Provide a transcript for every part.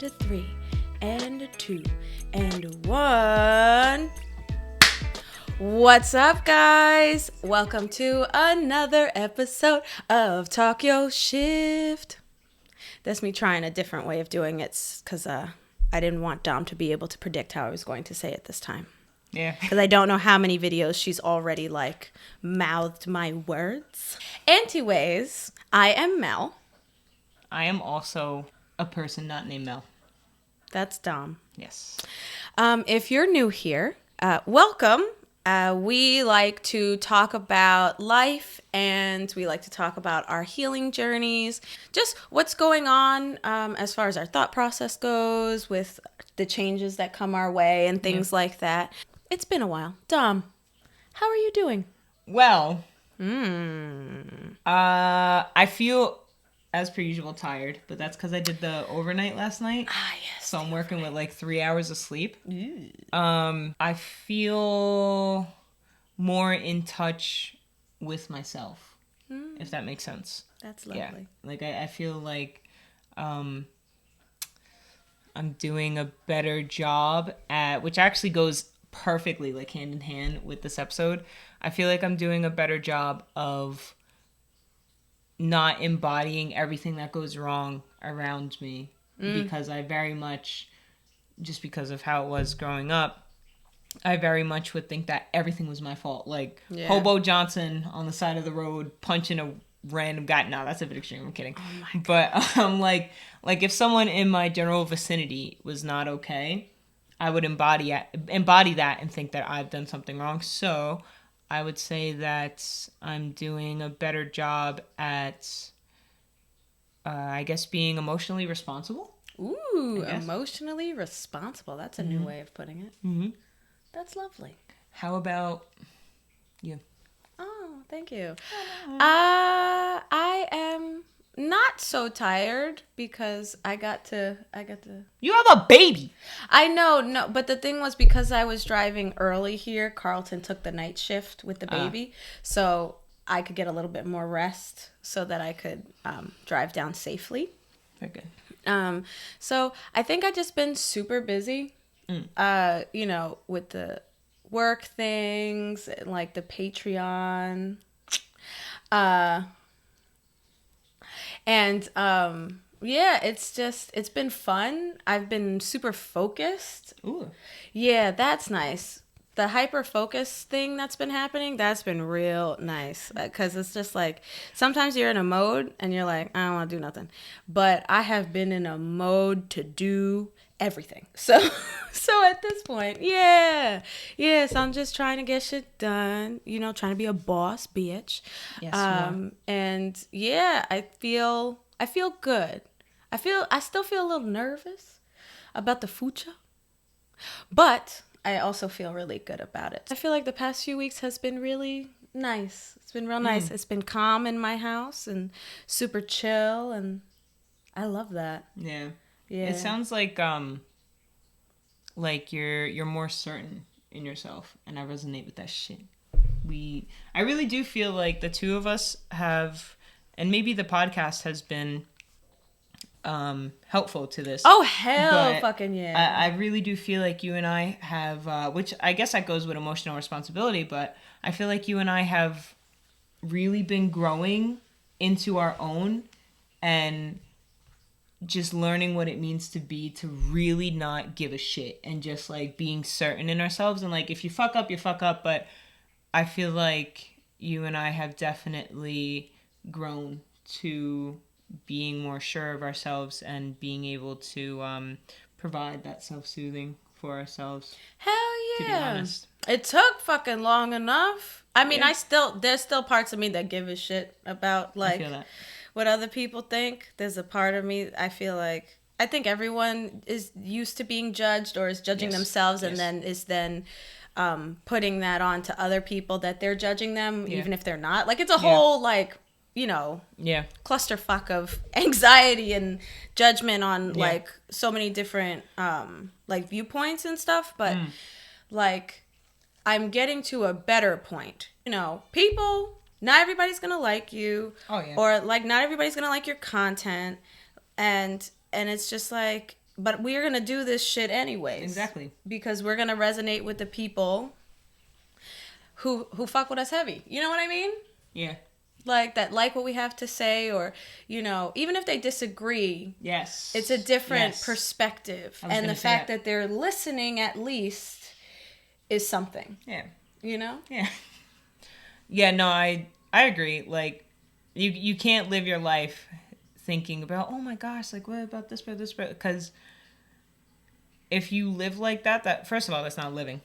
and 3 and 2 and 1. What's up, guys? Welcome to another episode of Talk Your Shift. That's me trying a different way of doing it because I didn't want Dom to be able to predict how I was going to say it this time. Yeah. Because I don't know how many videos she's already mouthed my words. Anyways, I am Mel. I am also a person not named Mel. That's Dom. Yes. If you're new here, welcome. We like to talk about life and we like to talk about our healing journeys, just what's going on as far as our thought process goes with the changes that come our way and things like that. It's been a while. Dom, how are you doing? Well, I feel, as per usual, tired, but that's because I did the overnight last night. Ah, yes. So I'm working with 3 hours of sleep. I feel more in touch with myself, if that makes sense. That's lovely. Yeah. I feel like I'm doing a better job at, which actually goes perfectly hand in hand with this episode. I feel like I'm doing a better job of not embodying everything that goes wrong around me because I very much, just because of how it was growing up, I very much would think that everything was my fault. Hobo Johnson on the side of the road punching a random guy. No, that's a bit extreme. I'm kidding. Oh But if someone in my general vicinity was not okay, I would embody that and think that I've done something wrong. So I would say that I'm doing a better job at, I guess, being emotionally responsible. Ooh, emotionally responsible. That's a new way of putting it. Mm-hmm. That's lovely. How about you? Oh, thank you. I am not so tired because I got to. You have a baby. I know, no, but the thing was because I was driving early here, Carlton took the night shift with the baby, so I could get a little bit more rest so that I could drive down safely. Very good. So I think I've just been super busy, with the work things, like the Patreon, and it's been fun. I've been super focused. Ooh. Yeah, that's nice. The hyper focus thing that's been happening, that's been real nice. Because it's just sometimes you're in a mode and you're like, I don't want to do nothing. But I have been in a mode to do everything. So at this point, so I'm just trying to get shit done. Trying to be a boss bitch. Yes, and yeah, I feel good. I still feel a little nervous about the future, but I also feel really good about it. I feel like the past few weeks has been really nice. It's been real nice. It's been calm in my house and super chill, and I love that. Yeah. Yeah. It sounds like you're more certain in yourself, and I resonate with that shit. I really do feel like the two of us have, and maybe the podcast has been helpful to this. Oh, hell fucking yeah. I really do feel like you and I have, which I guess that goes with emotional responsibility, but I feel like you and I have really been growing into our own and just learning what it means to really not give a shit and just being certain in ourselves. And if you fuck up, you fuck up. But I feel like you and I have definitely grown to being more sure of ourselves and being able to provide that self-soothing for ourselves. Hell yeah. To be honest. It took fucking long enough. I mean, there's still parts of me that give a shit about I feel that. What other people think. There's a part of me, I think everyone is used to being judged or is judging themselves and then is putting that on to other people that they're judging them, even if they're not. It's a whole clusterfuck of anxiety and judgment on so many different viewpoints and stuff, but I'm getting to a better point. People, not everybody's gonna like you, or not everybody's gonna like your content, and it's just but we're gonna do this shit anyways. Exactly. Because we're gonna resonate with the people who fuck with us heavy. You know what I mean? Yeah. Like that, like what we have to say, or even if they disagree, yes, it's a different perspective, and the fact that they're listening at least is something. Yeah. Yeah. Yeah. No, I agree. Like, you can't live your life thinking about, oh my gosh, like what about this, because if you live like that first of all, that's not living.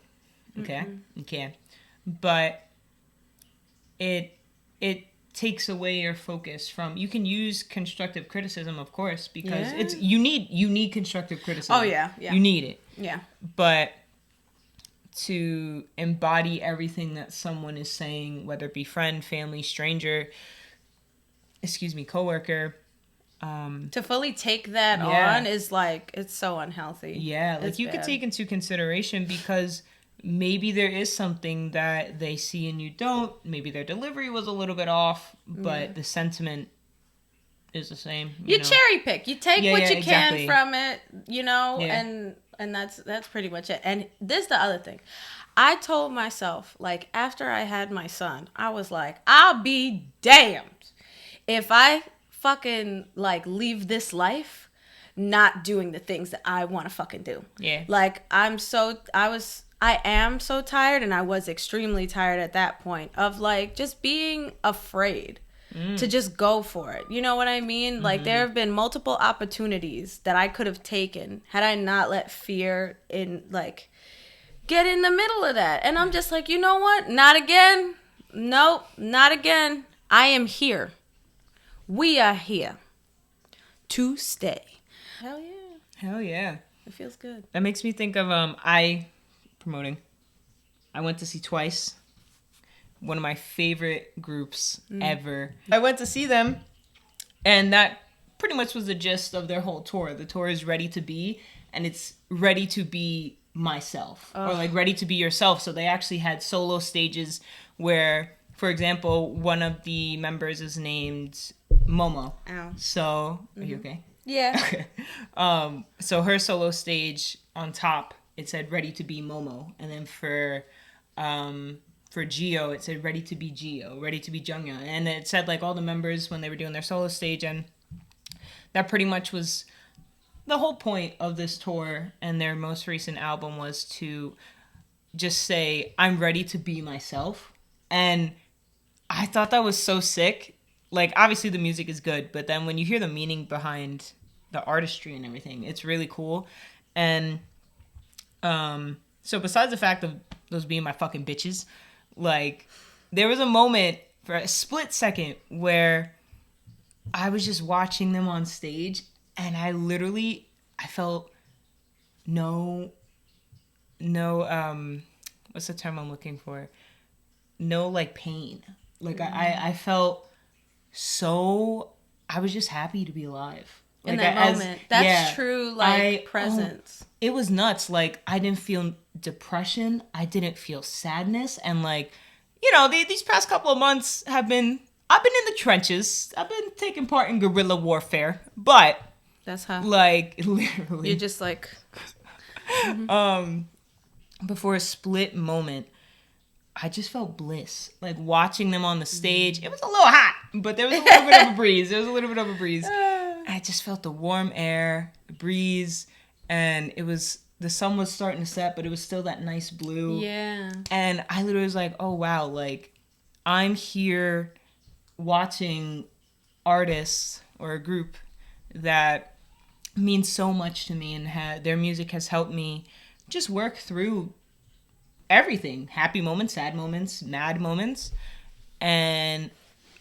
Okay, you can't. But it takes away your focus from. You can use constructive criticism, of course, because you need constructive criticism. Oh yeah. You need it. Yeah. But to embody everything that someone is saying, whether it be friend, family, stranger, coworker, to fully take that on is like, it's so unhealthy. Yeah, like you could take into consideration, because maybe there is something that they see and you don't. Maybe their delivery was a little bit off, but the sentiment is the same. You cherry pick. You take what you can from it, and that's pretty much it. And this is the other thing. I told myself, like, after I had my son, I was like, I'll be damned if I fucking like leave this life not doing the things that I want to fucking do. Yeah. Like, I am so tired, and I was extremely tired at that point of like just being afraid to just go for it. You know what I mean? Mm-hmm. Like, there have been multiple opportunities that I could have taken had I not let fear get in the middle of that. And I'm just like, you know what? Not again. Nope, not again. I am here. We are here to stay. Hell yeah. Hell yeah. It feels good. That makes me think of promoting. I went to see Twice. One of my favorite groups ever. I went to see them, and that pretty much was the gist of their whole tour. The tour is Ready to Be, and it's Ready to Be Myself, or like Ready to Be Yourself. So they actually had solo stages where, for example, one of the members is named Momo. Ow. So, are you okay? Yeah. Okay. So her solo stage on top, it said Ready to Be Momo, and then for Gio, it said Ready to Be Gio, Ready to Be Jungyeon, and it said like all the members when they were doing their solo stage, and that pretty much was the whole point of this tour. And their most recent album was to just say, I'm ready to be myself. And I thought that was so sick. Like, obviously the music is good, but then when you hear the meaning behind the artistry and everything, it's really cool. And so besides the fact of those being my fucking bitches, like, there was a moment for a split second where I was just watching them on stage, and I felt no what's the term I'm looking for? No, like, pain. Like, I felt so, I was just happy to be alive. Like, in that moment. That's true, like, presence. It was nuts. Like, I didn't feel depression. I didn't feel sadness. And, like, these past couple of months I've been in the trenches. I've been taking part in guerrilla warfare. But that's how, like, literally, you're just like before a split moment, I just felt bliss. Like, watching them on the stage. It was a little hot, but there was a little bit of a breeze. I just felt the warm air, the breeze, and the sun was starting to set, but it was still that nice blue. Yeah. And I literally was like, oh wow, like, I'm here watching artists or a group that means so much to me, and their music has helped me just work through everything. Happy moments, sad moments, mad moments. And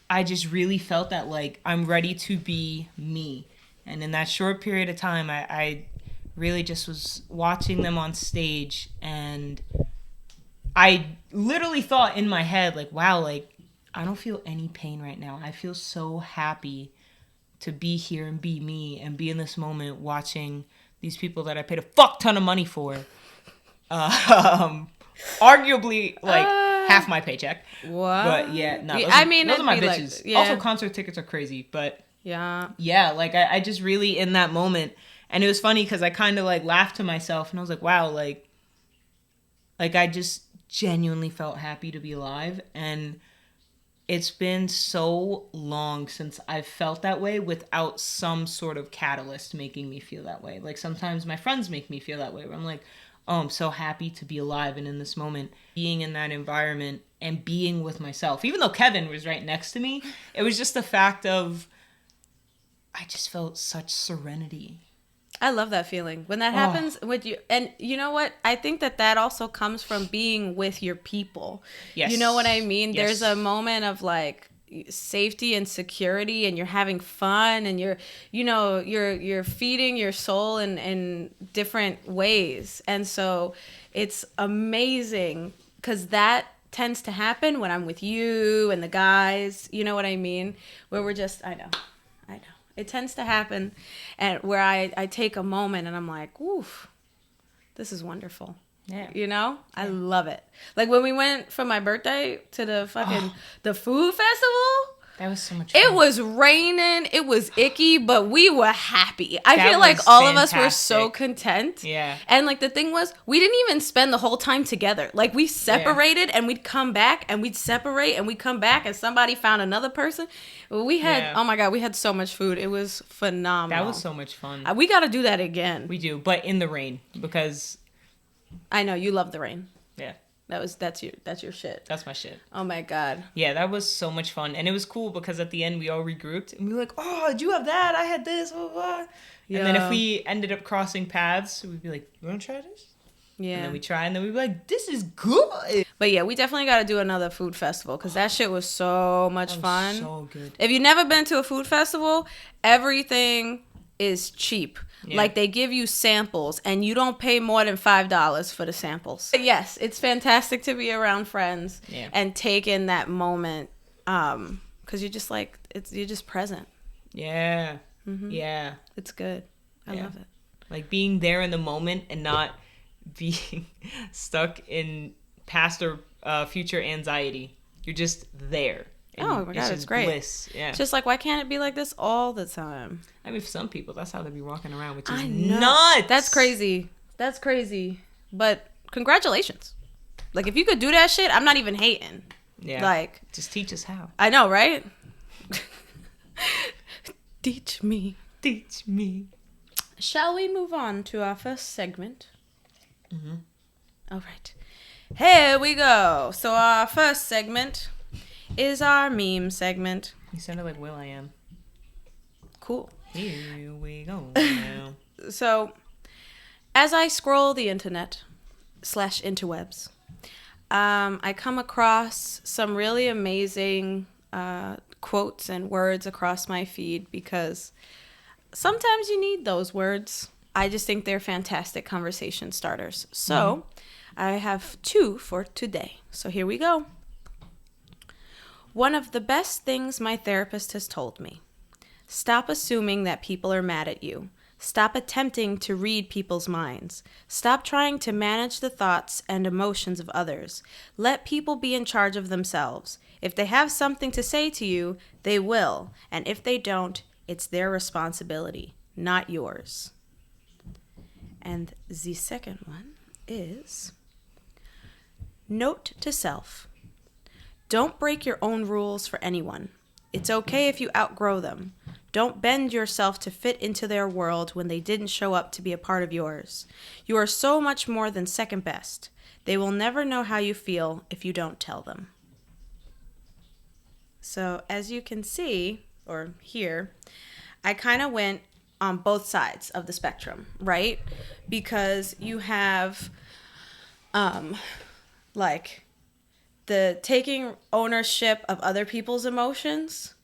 I just really felt that, like, I'm ready to be me. And in that short period of time, I really just was watching them on stage, and I literally thought in my head, like, wow, like, I don't feel any pain right now. I feel so happy to be here and be me and be in this moment watching these people that I paid a fuck ton of money for. Arguably, like, half my paycheck. What? But yeah, no. Those are my bitches. Like, yeah. Also, concert tickets are crazy, but yeah, like, I just really, in that moment, And it was funny because I kind of like laughed to myself and I was like, wow, like I just genuinely felt happy to be alive. And it's been so long since I've felt that way without some sort of catalyst making me feel that way. Like sometimes my friends make me feel that way where I'm like, oh, I'm so happy to be alive and in this moment, being in that environment and being with myself. Even though Kevin was right next to me, it was just the fact of I just felt such serenity. I love that feeling when that happens with you. And you know what? I think that also comes from being with your people. Yes. You know what I mean? Yes. There's a moment of like safety and security, and you're having fun, and you're feeding your soul in different ways. And so it's amazing because that tends to happen when I'm with you and the guys. You know what I mean? Where we're just, I know. It tends to happen and where I take a moment and I'm like, oof, this is wonderful. Yeah. You know? Yeah. I love it. Like when we went for my birthday to the the food festival. That was so much fun. It was raining. It was icky, but we were happy. I feel like all of us were so content. Yeah. And like the thing was, we didn't even spend the whole time together. Like we separated and we'd come back and we'd separate and we'd come back and somebody found another person. We had, oh my God, we had so much food. It was phenomenal. That was so much fun. We got to do that again. We do, but in the rain because. I know, you love the rain. Yeah. That's your shit. That's my shit. Oh my God. Yeah, that was so much fun. And it was cool because at the end we all regrouped and we were like, oh, did you have that? I had this, blah, blah. Yeah. And then if we ended up crossing paths, we'd be like, you want to try this? Yeah. And then we try and then we'd be like, this is good. But yeah, we definitely got to do another food festival because that shit was so much fun. So good. If you've never been to a food festival, everything is cheap. Yeah. Like they give you samples and you don't pay more than $5 for the samples. But yes, it's fantastic to be around friends and take in that moment because you're just like, you're just present. Yeah. Mm-hmm. Yeah. It's good. I love it. Like being there in the moment and not being stuck in past or future anxiety. You're just there. Oh my God, it's great. Bliss. Yeah. It's just like, why can't it be like this all the time? I mean, for some people, that's how they be walking around, which is nuts. That's crazy. That's crazy. But congratulations. Like, if you could do that shit, I'm not even hating. Yeah. Like, just teach us how. I know, right? Teach me. Teach me. Shall we move on to our first segment? Mm-hmm. All right. Here we go. So our first segment is our meme segment. You sounded like Will.i.am. Cool. Here we go now. So, as I scroll the internet / interwebs, I come across some really amazing quotes and words across my feed because sometimes you need those words. I just think they're fantastic conversation starters. So, I have 2 for today. So here we go. One of the best things my therapist has told me. Stop assuming that people are mad at you. Stop attempting to read people's minds. Stop trying to manage the thoughts and emotions of others. Let people be in charge of themselves. If they have something to say to you, they will. And if they don't, it's their responsibility, not yours. And the second one is, note to self. Don't break your own rules for anyone. It's okay if you outgrow them. Don't bend yourself to fit into their world when they didn't show up to be a part of yours. You are so much more than second best. They will never know how you feel if you don't tell them. So as you can see, or hear, I kind of went on both sides of the spectrum, right? Because you have, like, the taking ownership of other people's emotions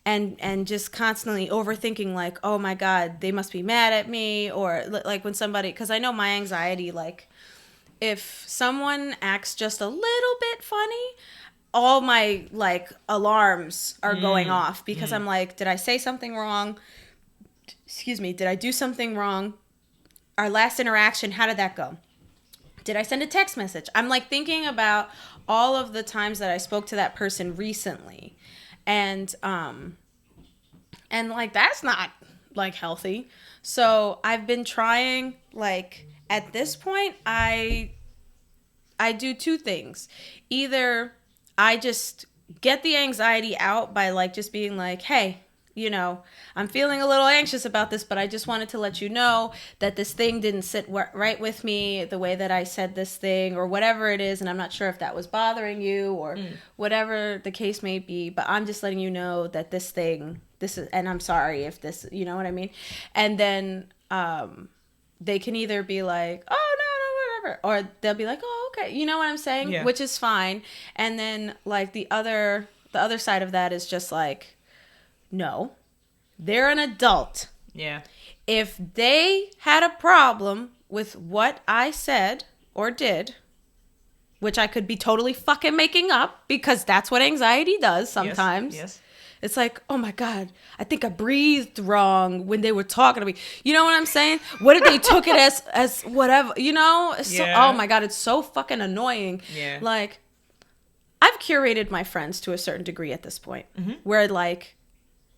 and just constantly overthinking, like, oh my God, they must be mad at me. Or like when somebody, because I know my anxiety, like if someone acts just a little bit funny, all my like alarms are going off because I'm like, did I say something wrong? Excuse me, did I do something wrong? Our last interaction, how did that go? Did I send a text message? I'm like thinking about all of the times that I spoke to that person recently. And like, that's not like healthy. So I've been trying, like, at this point, I do two things. Either I just get the anxiety out by like just being like, hey, I'm feeling a little anxious about this, but I just wanted to let you know that this thing didn't sit right with me the way that I said this thing or whatever it is. And I'm not sure if that was bothering you or whatever the case may be, but I'm just letting you know that this is, and I'm sorry if this, you know what I mean? And then, they can either be like, oh, no, whatever. Or they'll be like, oh, okay. You know what I'm saying? Yeah. Which is fine. And then, like, the other side of that is just like, no, they're an adult. Yeah. If they had a problem with what I said or did, which I could be totally fucking making up because that's what anxiety does sometimes. Yes. It's like, oh my God, I think I breathed wrong when they were talking to me. You know what I'm saying? What if they took it as whatever, oh my God, it's so fucking annoying. Yeah. Like, I've curated my friends to a certain degree at this point where, like,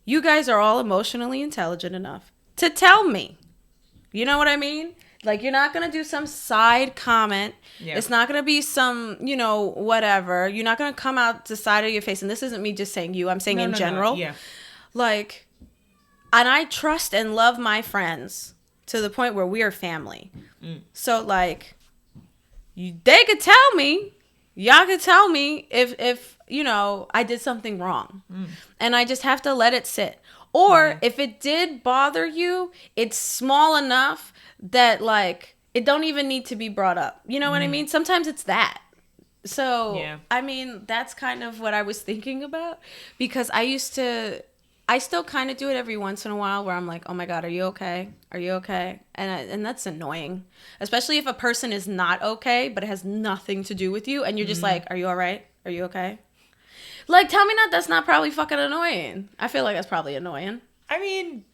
you guys are all emotionally intelligent enough to tell me. You know what I mean? Like, you're not going to do some side comment. Yeah. It's not going to be some, whatever. You're not going to come out the side of your face. And this isn't me just saying you. I'm saying in general. No. Yeah. Like, and I trust and love my friends to the point where we are family. So, like, they could tell me. Y'all could tell me if I did something wrong. And I just have to let it sit. Or if it did bother you, it's small enough that, like, it don't even need to be brought up. You know what I mean? Sometimes it's that. So, I mean, that's kind of what I was thinking about. Because I still kind of do it every once in a while where I'm like, oh my God, are you okay? Are you okay? And that's annoying. Especially if a person is not okay, but it has nothing to do with you. And you're just like, are you all right? Are you okay? Like, tell me that's not probably fucking annoying. I feel like that's probably annoying. I mean,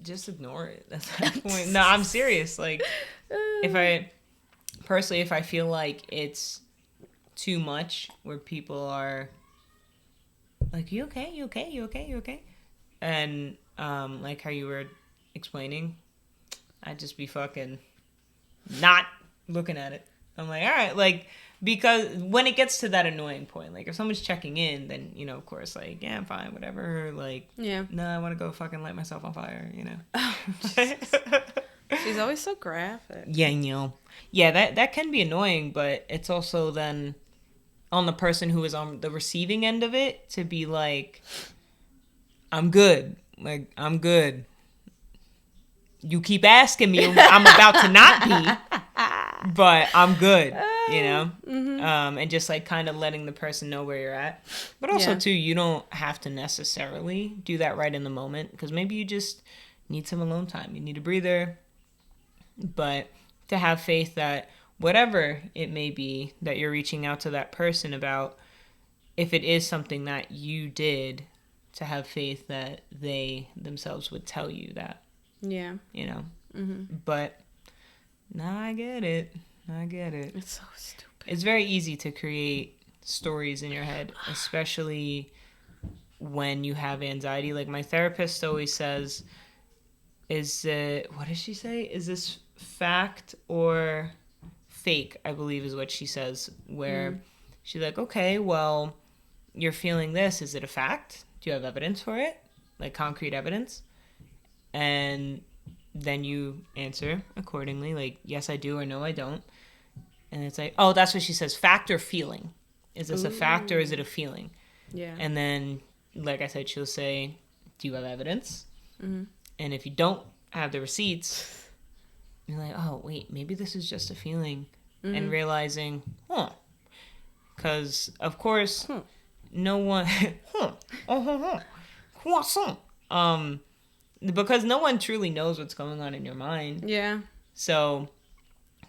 just ignore it. That's the point. No, I'm serious. Like, if I feel like it's too much where people are like, you okay? You okay? You okay? You okay? And, like how you were explaining, I'd just be fucking not looking at it. I'm like, all right, like, because when it gets to that annoying point, like, if someone's checking in, then, of course, like, yeah, I'm fine, whatever. Like, no, I want to go fucking light myself on fire, Oh, she's always so graphic. Yeah, Yeah, that can be annoying, but it's also then on the person who is on the receiving end of it to be like, I'm good. Like, I'm good. You keep asking me, I'm about to not be, but I'm good, and just like kind of letting the person know where you're at. But also too, you don't have to necessarily do that right in the moment because maybe you just need some alone time. You need a breather, but to have faith that whatever it may be that you're reaching out to that person about, if it is something that you did, to have faith that they themselves would tell you that. Yeah. But I get it. It's so stupid. It's very easy to create stories in your head, especially when you have anxiety. Like my therapist always says, what does she say? Is this fact or fake? I believe is what she says, where she's like, okay, well, you're feeling this. Is it a fact? Do you have evidence for it? Like concrete evidence? And then you answer accordingly, like, yes, I do, or no, I don't. And it's like, oh, that's what she says, fact or feeling. Is this a fact or is it a feeling? Yeah. And then, like I said, she'll say, do you have evidence? And if you don't have the receipts, you're like, oh, wait, maybe this is just a feeling. And realizing, because, of course, no one... croissant. Because no one truly knows what's going on in your mind. Yeah. So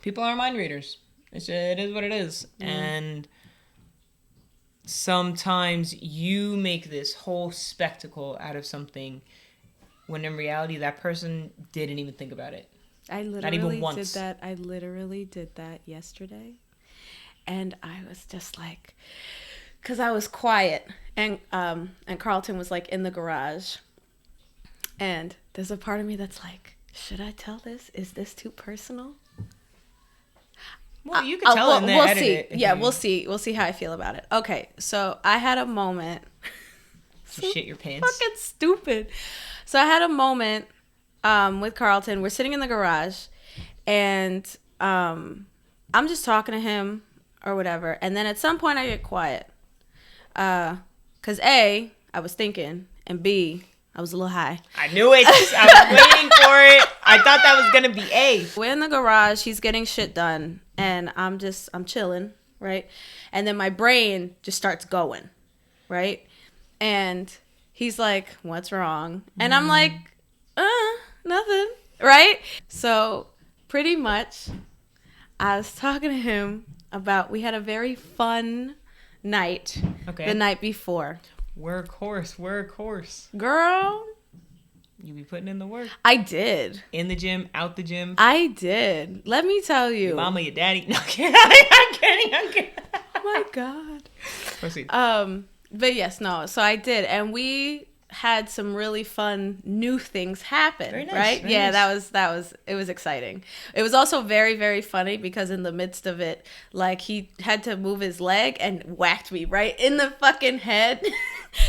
people are mind readers. It is what it is. And sometimes you make this whole spectacle out of something when in reality that person didn't even think about it. I literally did that. I literally did that yesterday. And I was just like, because I was quiet and Carlton was like in the garage. And there's a part of me that's like, should I tell this? Is this too personal? Well, you can tell it and then we'll edit see. it. Yeah, we'll see. We'll see how I feel about it. Okay, so I had a moment. You shit your pants. Fucking stupid. So I had a moment with Carlton. We're sitting in the garage, and I'm just talking to him or whatever. And then at some point I get quiet. Because A, I was thinking, and B, I was a little high. I knew it. I was waiting for it. I thought that was going to be A. We're in the garage. He's getting shit done. And I'm chilling, right? And then my brain just starts going, right? And he's like, what's wrong? And I'm like, nothing, right? So pretty much I was talking to him about, we had a very fun night the night before. Workhorse. Girl. You be putting in the work. I did. In the gym, out the gym. I did. Let me tell you. Your mama, your daddy. No, I'm kidding. Oh my God. Proceed. But yes, no. So I did. And we had some really fun new things happen. Very nice, right? very Yeah, nice. it was exciting. It was also very, very funny because in the midst of it, like he had to move his leg and whacked me right in the fucking head.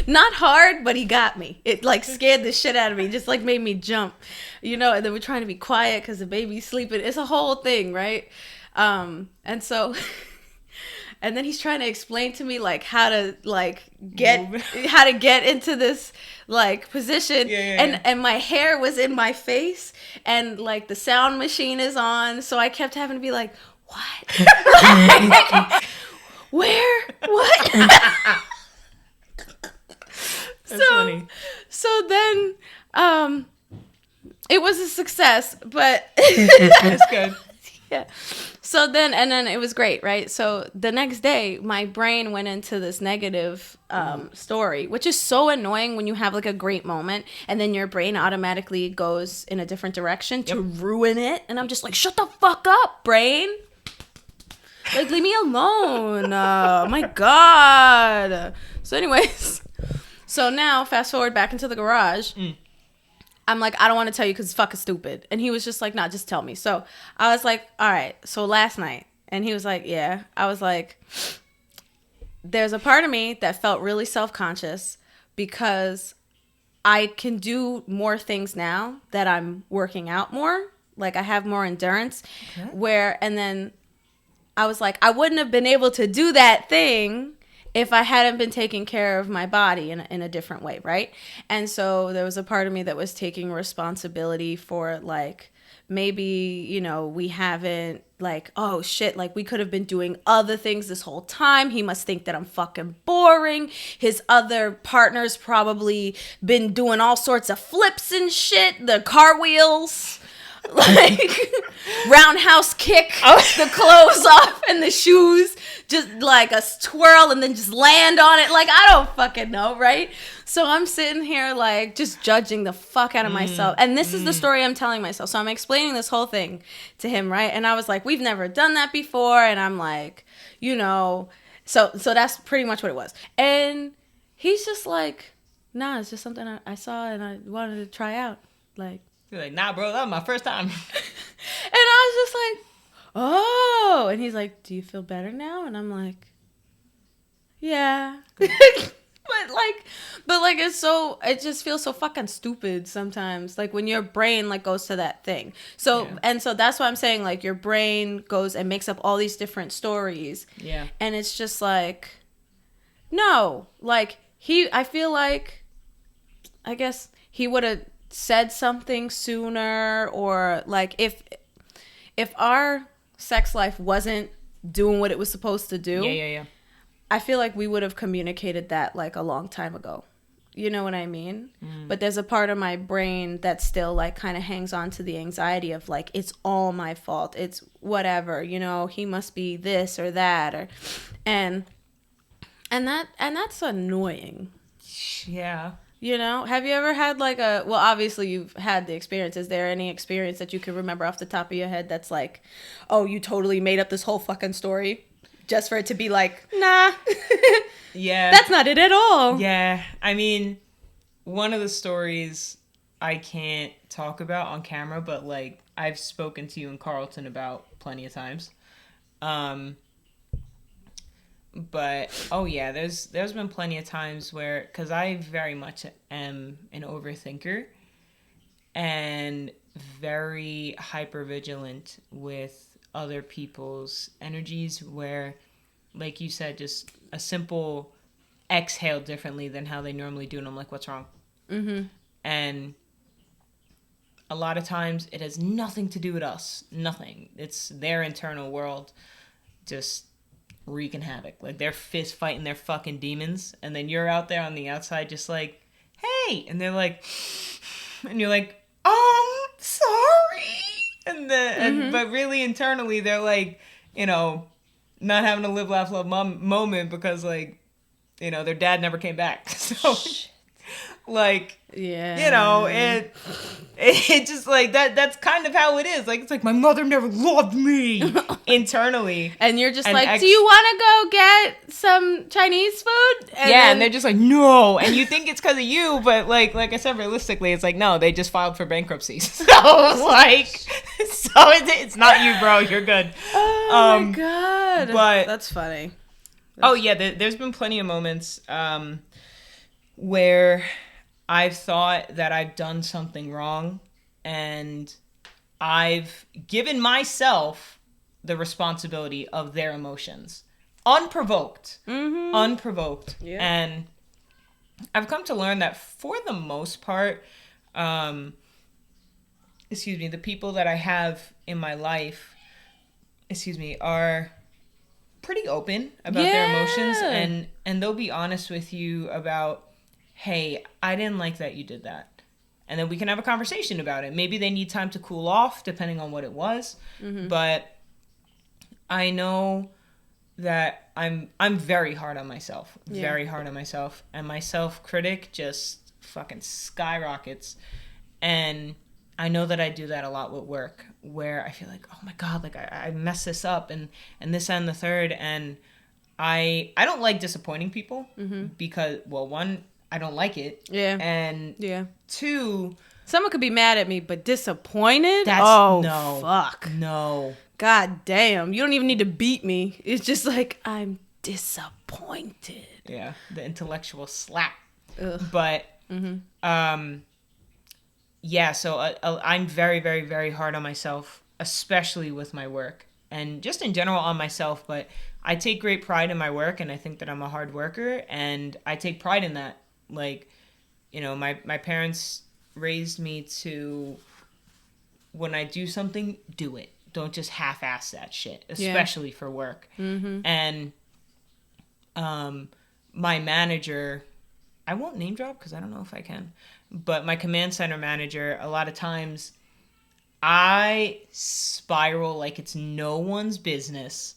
Not hard, but he got me. It like scared the shit out of me. Just like made me jump, and then we're trying to be quiet because the baby's sleeping. It's a whole thing, right? And so, and then he's trying to explain to me like how to get into this like position. And my hair was in my face and like the sound machine is on. So I kept having to be like, what? Like, where? What? That's funny. So then, it was a success, but That's good. Yeah. So then, and then it was great, right? So the next day, my brain went into this negative story, which is so annoying when you have like a great moment and then your brain automatically goes in a different direction to ruin it. And I'm just like, shut the fuck up, brain. Like, leave me alone. Oh my God. So anyways, so now fast forward back into the garage. I'm like, I don't want to tell you because it's fucking stupid. And he was just like, nah, just tell me. So I was like, all right, so last night. And he was like, yeah. I was like, there's a part of me that felt really self-conscious because I can do more things now that I'm working out more. Like I have more endurance. Okay. And then I was like, I wouldn't have been able to do that thing if I hadn't been taking care of my body in a different way, right? And so there was a part of me that was taking responsibility for, like, maybe, we haven't, like, oh, shit, like, we could have been doing other things this whole time. He must think that I'm fucking boring. His other partner's probably been doing all sorts of flips and shit, the cartwheels. Like roundhouse kick the clothes off and the shoes, just like a twirl and then just land on it. Like, I don't fucking know, right? So I'm sitting here like just judging the fuck out of myself. And this is the story I'm telling myself. So I'm explaining this whole thing to him, right? And I was like, we've never done that before. And I'm like, so that's pretty much what it was. And he's just like, nah, it's just something I saw and I wanted to try out. Like, you're like, nah, bro, that was my first time. And I was just like, oh. And he's like, do you feel better now? And I'm like, yeah. but it just feels so fucking stupid sometimes. Like when your brain like goes to that thing. So, and so that's why I'm saying like your brain goes and makes up all these different stories. Yeah. And it's just like, no, like I feel like, I guess he would have said something sooner, or like if our sex life wasn't doing what it was supposed to do, I feel like we would have communicated that like a long time ago. You know what I mean? But there's a part of my brain that still like kind of hangs on to the anxiety of like, it's all my fault. It's whatever, he must be this or that, and that's annoying. Yeah. Have you ever had like well, obviously you've had the experience. Is there any experience that you can remember off the top of your head that's like, oh, you totally made up this whole fucking story just for it to be like, nah. Yeah. That's not it at all. Yeah. I mean, one of the stories, I can't talk about on camera, but like I've spoken to you and Carlton about plenty of times. But oh yeah, there's been plenty of times where, because I very much am an overthinker and very hyper vigilant with other people's energies, where, like you said, just a simple exhale differently than how they normally do, and I'm like, what's wrong? And a lot of times it has nothing to do with us. Nothing. It's their internal world just wreaking havoc. Like they're fist fighting their fucking demons, and then you're out there on the outside just like, hey, and they're like, and you're like, sorry. And but really internally they're like, you know, not having a live, laugh, love moment because, like, you know, their dad never came back. So like, yeah, you know, it just like that's kind of how it is. Like, it's like, my mother never loved me internally. And you're just like, do you want to go get some Chinese food? And they're just like, no. And you think it's because of you, but like I said, realistically, it's like, no, they just filed for bankruptcy. So like, it's not you, bro. You're good. Oh my God. But that's funny. There's been plenty of moments where I've thought that I've done something wrong, and I've given myself the responsibility of their emotions. Unprovoked. Unprovoked. Yeah. And I've come to learn that for the most part, the people that I have in my life, are pretty open about their emotions, and they'll be honest with you about, hey, I didn't like that you did that. And then we can have a conversation about it. Maybe they need time to cool off, depending on what it was. But I know that I'm very hard on myself. Very hard on myself. And my self-critic just fucking skyrockets. And I know that I do that a lot with work, where I feel like, oh my God, like I messed this up and this and the third. And I don't like disappointing people because, well, one, I don't like it. Yeah. And two, someone could be mad at me, but disappointed? No. Fuck. No. God damn. You don't even need to beat me. It's just like, I'm disappointed. Yeah. The intellectual slap. Ugh. But, so I'm very, very, very hard on myself, especially with my work. And just in general on myself, but I take great pride in my work, and I think that I'm a hard worker, and I take pride in that. Like, you know, my parents raised me to, when I do something, do it. Don't just half-ass that shit, especially for work. And my manager, I won't name drop because I don't know if I can, but my command center manager, a lot of times I spiral like it's no one's business,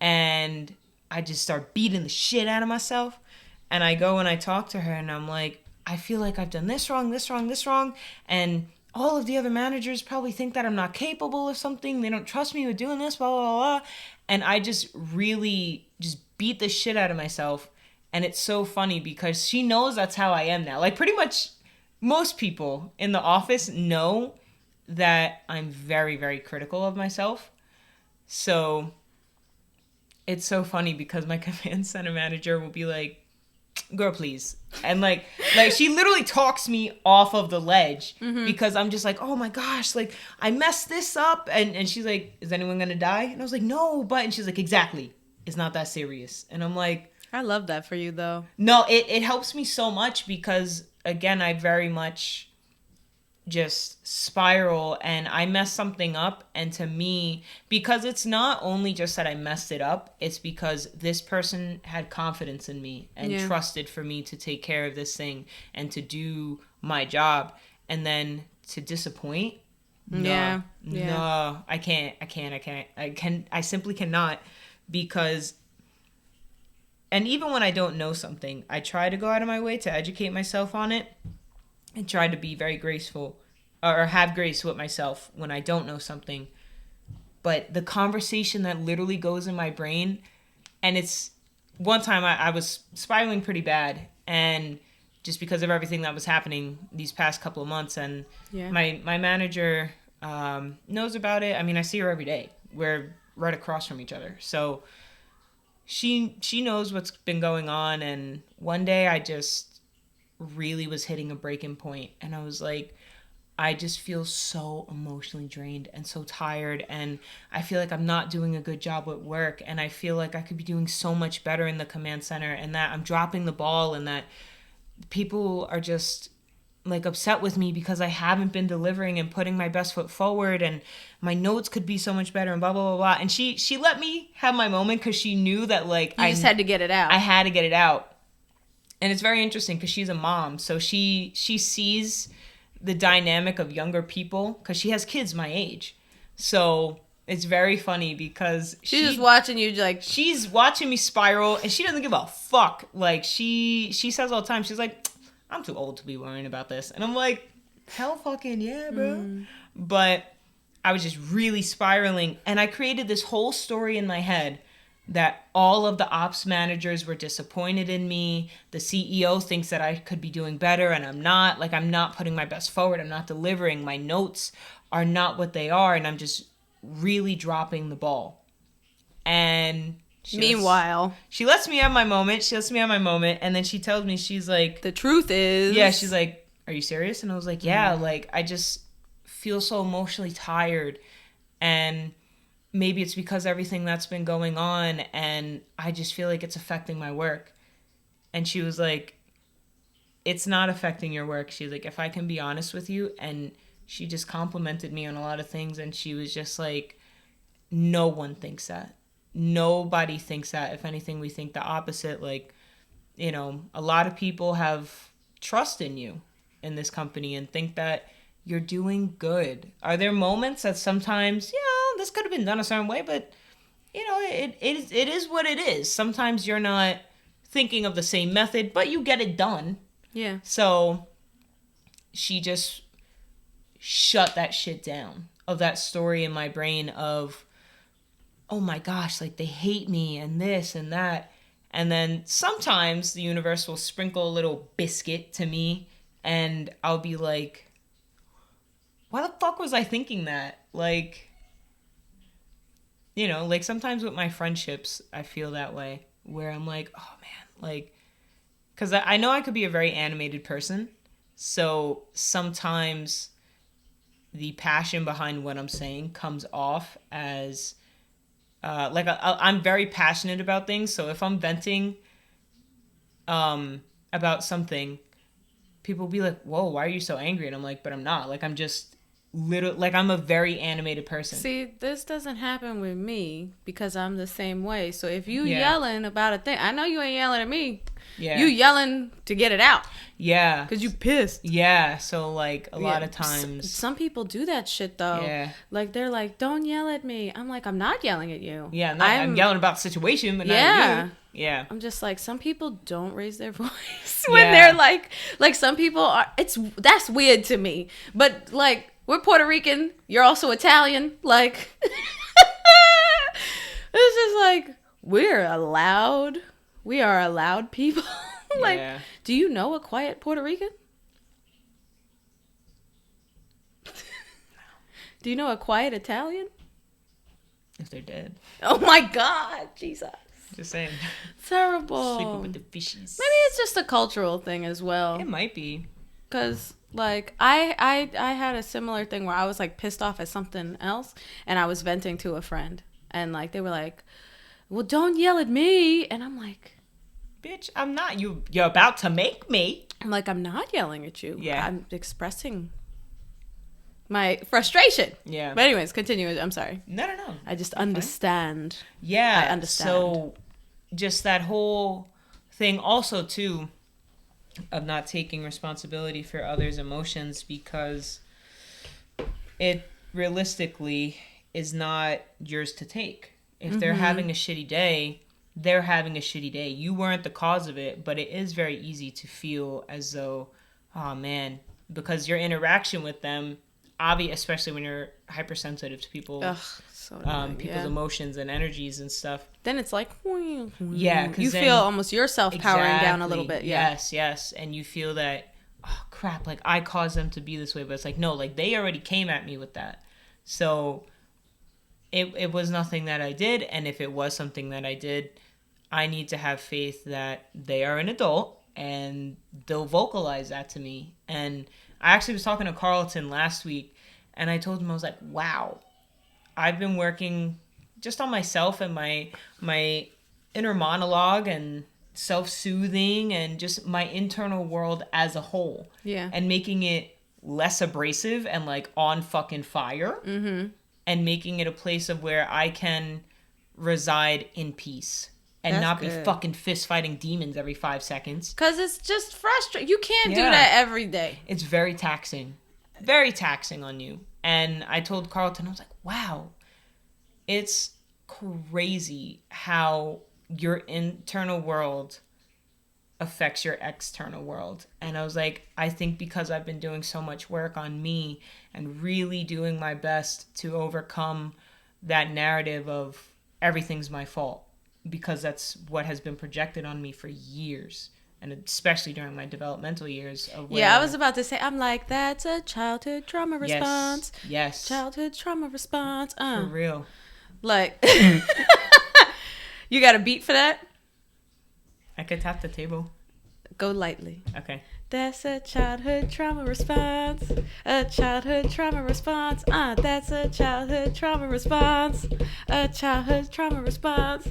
and I just start beating the shit out of myself. And I go and I talk to her, and I'm like, I feel like I've done this wrong, this wrong, this wrong. And all of the other managers probably think that I'm not capable of something. They don't trust me with doing this, blah, blah, blah. And I just really just beat the shit out of myself. And it's so funny because she knows that's how I am now. Like, pretty much most people in the office know that I'm very, very critical of myself. So it's so funny because my command center manager will be like, girl, please. And like she literally talks me off of the ledge because I'm just like, oh my gosh, like I messed this up. And she's like, is anyone gonna die? And I was like, no, but, and she's like, exactly, it's not that serious. And I'm like, I love that for you though. No, it helps me so much because, again, I very much just spiral and I mess something up, and to me, because it's not only just that I messed it up, it's because this person had confidence in me and trusted for me to take care of this thing and to do my job, and then to disappoint, no, I simply cannot, because, and even when I don't know something, I try to go out of my way to educate myself on it and try to be very graceful or have grace with myself when I don't know something. But the conversation that literally goes in my brain, and it's one time I was spiraling pretty bad, and just because of everything that was happening these past couple of months. And my manager knows about it. I mean, I see her every day. We're right across from each other. So she knows what's been going on. And one day I just really was hitting a breaking point. And I was like, I just feel so emotionally drained and so tired, and I feel like I'm not doing a good job at work, and I feel like I could be doing so much better in the command center, and that I'm dropping the ball, and that people are just like upset with me because I haven't been delivering and putting my best foot forward, and my notes could be so much better, and blah blah blah blah. And she let me have my moment because she knew that like I just had to get it out. I had to get it out. And it's very interesting because she's a mom, so she sees the dynamic of younger people because she has kids my age. So it's very funny because she's just watching you, like she's watching me spiral, and she doesn't give a fuck. Like she says all the time, she's like, I'm too old to be worrying about this. And I'm like, hell fucking yeah, bro. But I was just really spiraling, and I created this whole story in my head that all of the ops managers were disappointed in me. The CEO thinks that I could be doing better, and I'm not. Like, I'm not putting my best forward. I'm not delivering. My notes are not what they are, and I'm just really dropping the ball. And meanwhile, she lets me have my moment. And then she tells me, she's like, the truth is... Yeah, she's like, are you serious? And I was like, yeah, like, I just feel so emotionally tired. And maybe it's because everything that's been going on, and I just feel like it's affecting my work. And she was like, it's not affecting your work. She's like, if I can be honest with you. And she just complimented me on a lot of things, and she was just like, no one thinks that. Nobody thinks that. If anything, we think the opposite. Like, you know, a lot of people have trust in you in this company and think that you're doing good. Are there moments that sometimes, this could have been done a certain way, but, you know, it is what it is. Sometimes you're not thinking of the same method, but you get it done. Yeah. So she just shut that shit down, of that story in my brain of, oh my gosh, like they hate me and this and that. And then sometimes the universe will sprinkle a little biscuit to me, and I'll be like, why the fuck was I thinking that? Like, you know, like sometimes with my friendships, I feel that way, where I'm like, oh man, like, because I know I could be a very animated person. So sometimes the passion behind what I'm saying comes off as, like, I'm very passionate about things. So if I'm venting about something, people will be like, whoa, why are you so angry? And I'm like, but I'm not. Like, I'm just like, I'm a very animated person. See, this doesn't happen with me because I'm the same way. So if you yelling about a thing, I know you ain't yelling at me. Yeah. You yelling to get it out. Yeah. Because you pissed. Yeah. So, like, a lot of times. Some people do that shit, though. Yeah. Like, they're like, don't yell at me. I'm like, I'm not yelling at you. Yeah. I'm yelling about the situation, but not at you. Yeah. I'm just like, some people don't raise their voice when they're like some people are. That's weird to me. But, like, we're Puerto Rican. You're also Italian. Like, it's just like, we are a loud people. Like, do you know a quiet Puerto Rican? Do you know a quiet Italian? If they're dead. Oh my God, Jesus. Just saying. Terrible. Sleeping with the fishies. Maybe it's just a cultural thing as well. It might be. Because, like, I had a similar thing where I was, like, pissed off at something else, and I was venting to a friend. And, like, they were like, well, don't yell at me. And I'm like, bitch, I'm not. You're about to make me. I'm like, I'm not yelling at you. Yeah. I'm expressing my frustration. Yeah. But anyways, continue. I'm sorry. No. I just understand. Fine. Yeah. I understand. So just that whole thing also, too, of not taking responsibility for others' emotions, because it realistically is not yours to take. If they're having a shitty day, they're having a shitty day. You weren't the cause of it, but it is very easy to feel as though, oh man, because your interaction with them, especially when you're hypersensitive to people, So annoying, people's emotions and energies and stuff. Then it's like, yeah, you feel almost yourself powering down a little bit. Yeah. Yes. And you feel that, oh crap, like I caused them to be this way, but it's like, no, like they already came at me with that. So it was nothing that I did. And if it was something that I did, I need to have faith that they are an adult and they'll vocalize that to me. And I actually was talking to Carlton last week, and I told him, I was like, wow, I've been working just on myself and my inner monologue and self-soothing and just my internal world as a whole. Yeah. And making it less abrasive and like on fucking fire. Mm-hmm. And making it a place of where I can reside in peace. And not be fucking fist fighting demons every 5 seconds. Because it's just frustrating. You can't do that every day. It's very taxing. Very taxing on you. And I told Carlton, I was like, wow, it's crazy how your internal world affects your external world. And I was like, I think because I've been doing so much work on me and really doing my best to overcome that narrative of everything's my fault. Because that's what has been projected on me for years, and especially during my developmental years. I was about to say, I'm like, that's a childhood trauma response. Yes. Childhood trauma response. For real. Like, you got a beat for that? I could tap the table. Go lightly. Okay. That's a childhood trauma response. A childhood trauma response. That's a childhood trauma response. A childhood trauma response.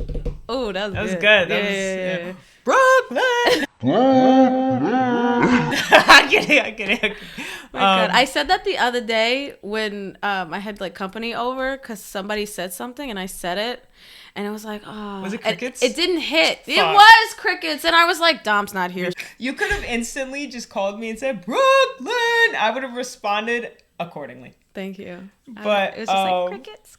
Oh, that was good. Yeah. Brooklyn! I get it. My God. I said that the other day when I had like company over because somebody said something and I said it. And I was like, oh. Was it crickets? It didn't hit. Fuck. It was crickets. And I was like, Dom's not here. You could have instantly just called me and said, Brooklyn. I would have responded accordingly. Thank you. But it was just like, crickets.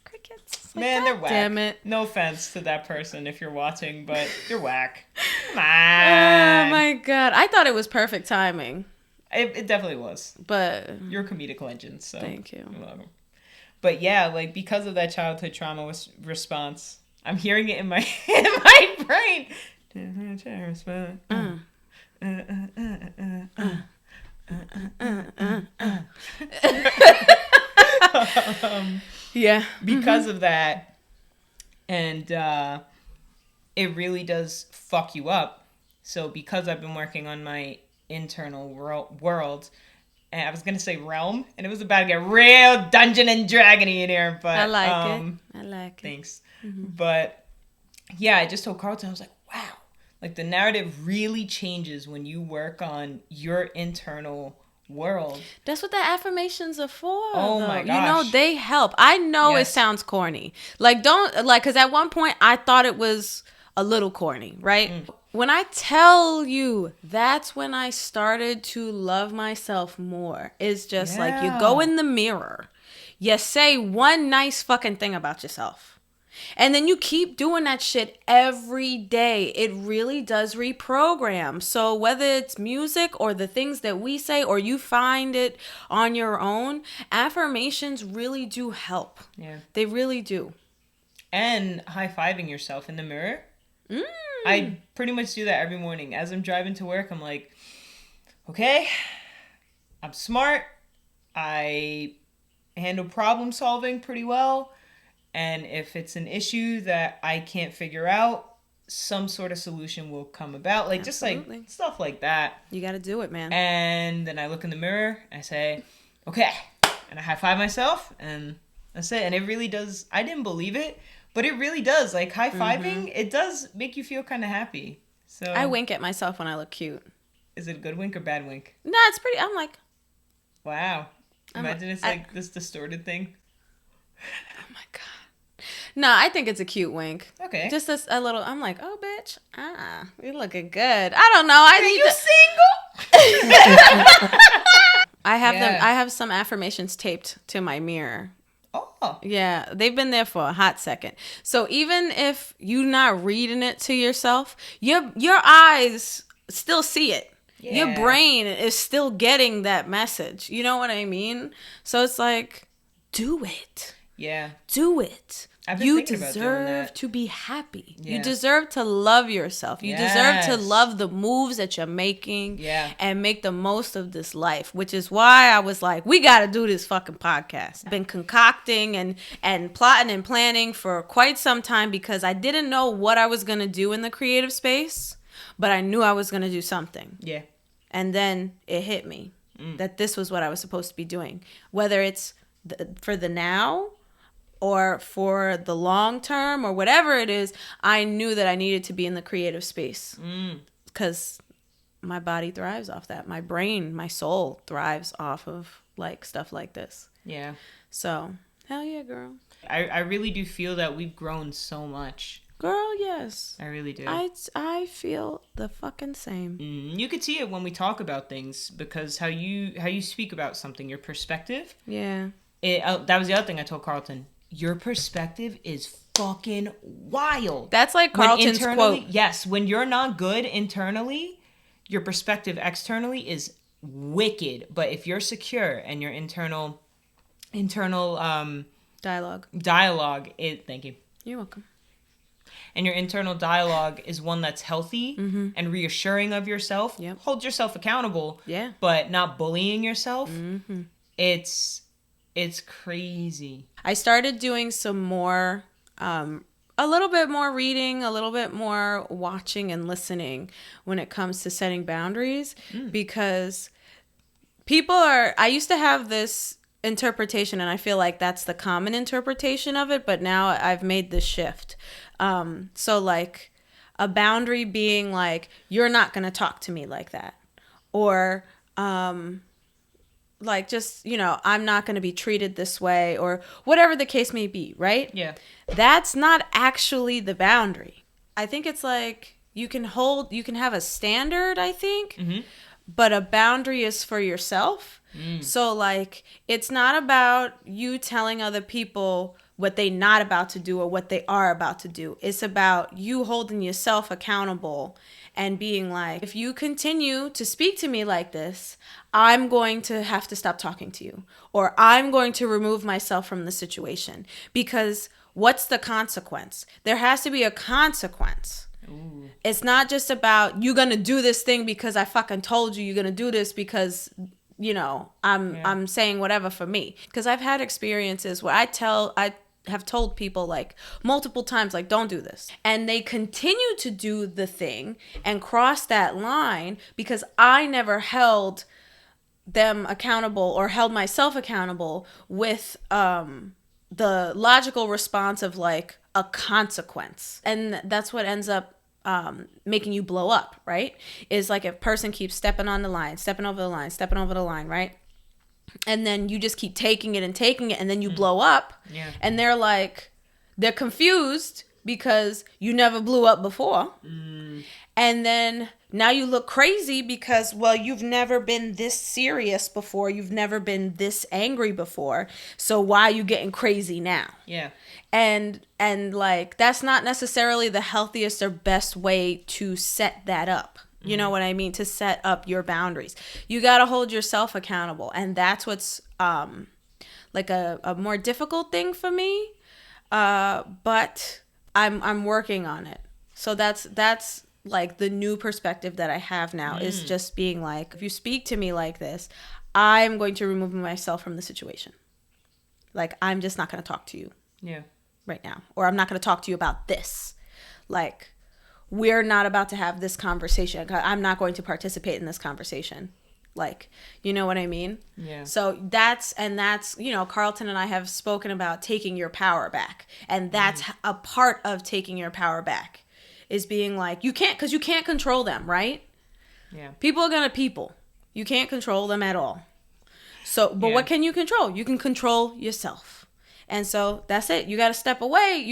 Like, man, they're whack. Damn it. No offense to that person if you're watching, but you're whack. Come on. Oh, my God. I thought it was perfect timing. It definitely was. But you're a comedic legend, so. Thank you. You're welcome. But yeah, like because of that childhood trauma response, I'm hearing it in my brain. Yeah. Because of that, and it really does fuck you up. So because I've been working on my internal world, and I was gonna say realm, and it was about to get real Dungeon and Dragony in here, but I like it. Thanks. Mm-hmm. But yeah, I just told Carlton, I was like, wow, like the narrative really changes when you work on your internal world. That's what the affirmations are for. Oh though. my gosh. You know, they help. I know It sounds corny. Like, because at one point I thought it was a little corny, right? When I tell you, that's when I started to love myself more. It's just like you go in the mirror, you say one nice fucking thing about yourself. And then you keep doing that shit every day. It really does reprogram. So whether it's music or the things that we say or you find it on your own, affirmations really do help. Yeah. They really do. And high-fiving yourself in the mirror. I pretty much do that every morning. As I'm driving to work, I'm like, okay, I'm smart. I handle problem solving pretty well. And if it's an issue that I can't figure out, some sort of solution will come about. Like, Absolutely. Just like stuff like that. You got to do it, man. And then I look in the mirror, I say, okay. And I high five myself, and that's it. And it really does. I didn't believe it, but it really does. Like, high fiving, it does make you feel kind of happy. So I wink at myself when I look cute. Is it a good wink or bad wink? No, it's pretty. I'm like, wow. Imagine it's like this distorted thing. Oh my God. No, I think it's a cute wink. Okay. Just a little, I'm like, oh, bitch. You're looking good. I don't know. Are you single? I have them. I have some affirmations taped to my mirror. Oh. Yeah, they've been there for a hot second. So even if you're not reading it to yourself, your eyes still see it. Yeah. Your brain is still getting that message. You know what I mean? So it's like, do it. Yeah. Do it. I've been You thinking about doing deserve that. to be happy. Yeah. You deserve to love yourself. You deserve to Yes. love the moves that you're making Yeah. and make the most of this life, which is why I was like, we got to do this fucking podcast. I've been concocting and plotting and planning for quite some time because I didn't know what I was going to do in the creative space, but I knew I was going to do something. Yeah. And then it hit me that this was what I was supposed to be doing, whether it's for the now or for the long term or whatever it is. I knew that I needed to be in the creative space because my body thrives off that. My brain, my soul thrives off of like stuff like this. Yeah. So, hell yeah, girl. I really do feel that we've grown so much. Girl, yes. I really do. I feel the fucking same. You could see it when we talk about things because how you speak about something, your perspective. Yeah. That was the other thing I told Carlton. Your perspective is fucking wild. That's like Carlton's quote. Yes, when you're not good internally, your perspective externally is wicked. But if you're secure and your internal Dialogue. Thank you. You're welcome. And your internal dialogue is one that's healthy and reassuring of yourself. Yep. Hold yourself accountable. Yeah. But not bullying yourself. It's crazy. I started doing some more, a little bit more reading, a little bit more watching and listening when it comes to setting boundaries because I used to have this interpretation and I feel like that's the common interpretation of it, but now I've made this shift. So like a boundary being like, you're not going to talk to me like that. Or, like just, I'm not going to be treated this way or whatever the case may be, right? Yeah. That's not actually the boundary. I think it's like you can have a standard, I think, but a boundary is for yourself. So like, it's not about you telling other people what they're not about to do or what they are about to do. It's about you holding yourself accountable and being like, if you continue to speak to me like this, I'm going to have to stop talking to you, or I'm going to remove myself from the situation. Because what's the consequence? There has to be a consequence. Ooh. It's not just about you're going to do this thing because I fucking told you you're going to do this because, I'm saying whatever for me. Because I've had experiences where I have told people like multiple times, like, don't do this. And they continue to do the thing and cross that line because I never held them accountable or held myself accountable with the logical response of like a consequence. And that's what ends up making you blow up, right? Is like if a person keeps stepping on the line, stepping over the line, right? And then you just keep taking it, and then you blow up. Yeah. And they're confused because you never blew up before. And then now you look crazy because, well, you've never been this serious before. You've never been this angry before. So why are you getting crazy now? Yeah. And like, that's not necessarily the healthiest or best way to set that up. You know what I mean? To set up your boundaries. You got to hold yourself accountable. And that's what's like a more difficult thing for me. But I'm working on it. So that's like the new perspective that I have now is just being like, if you speak to me like this, I'm going to remove myself from the situation. Like, I'm just not going to talk to you right now. Or I'm not going to talk to you about this. Like, we're not about to have this conversation. I'm not going to participate in this conversation. Like, you know what I mean? Yeah. So that's, Carlton and I have spoken about taking your power back. And that's a part of taking your power back is being like, you can't control them, right? Yeah. People are going to people. You can't control them at all. So, but what can you control? You can control yourself. And so that's it. You got to step away.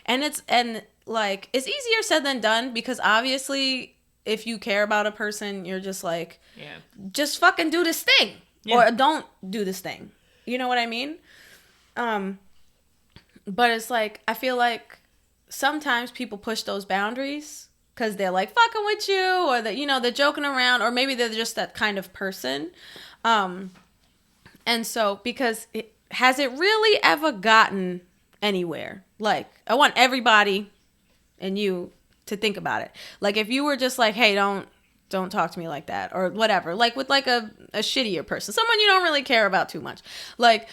And it's easier said than done because obviously if you care about a person, you're just like, just fucking do this thing or don't do this thing. You know what I mean? But it's like, I feel like sometimes people push those boundaries because they're like fucking with you or that, they're joking around or maybe they're just that kind of person. And so because has it really ever gotten anywhere? Like, I want everybody and you to think about it. Like, if you were just like, hey, don't talk to me like that, or whatever, like with like a shittier person, someone you don't really care about too much, like,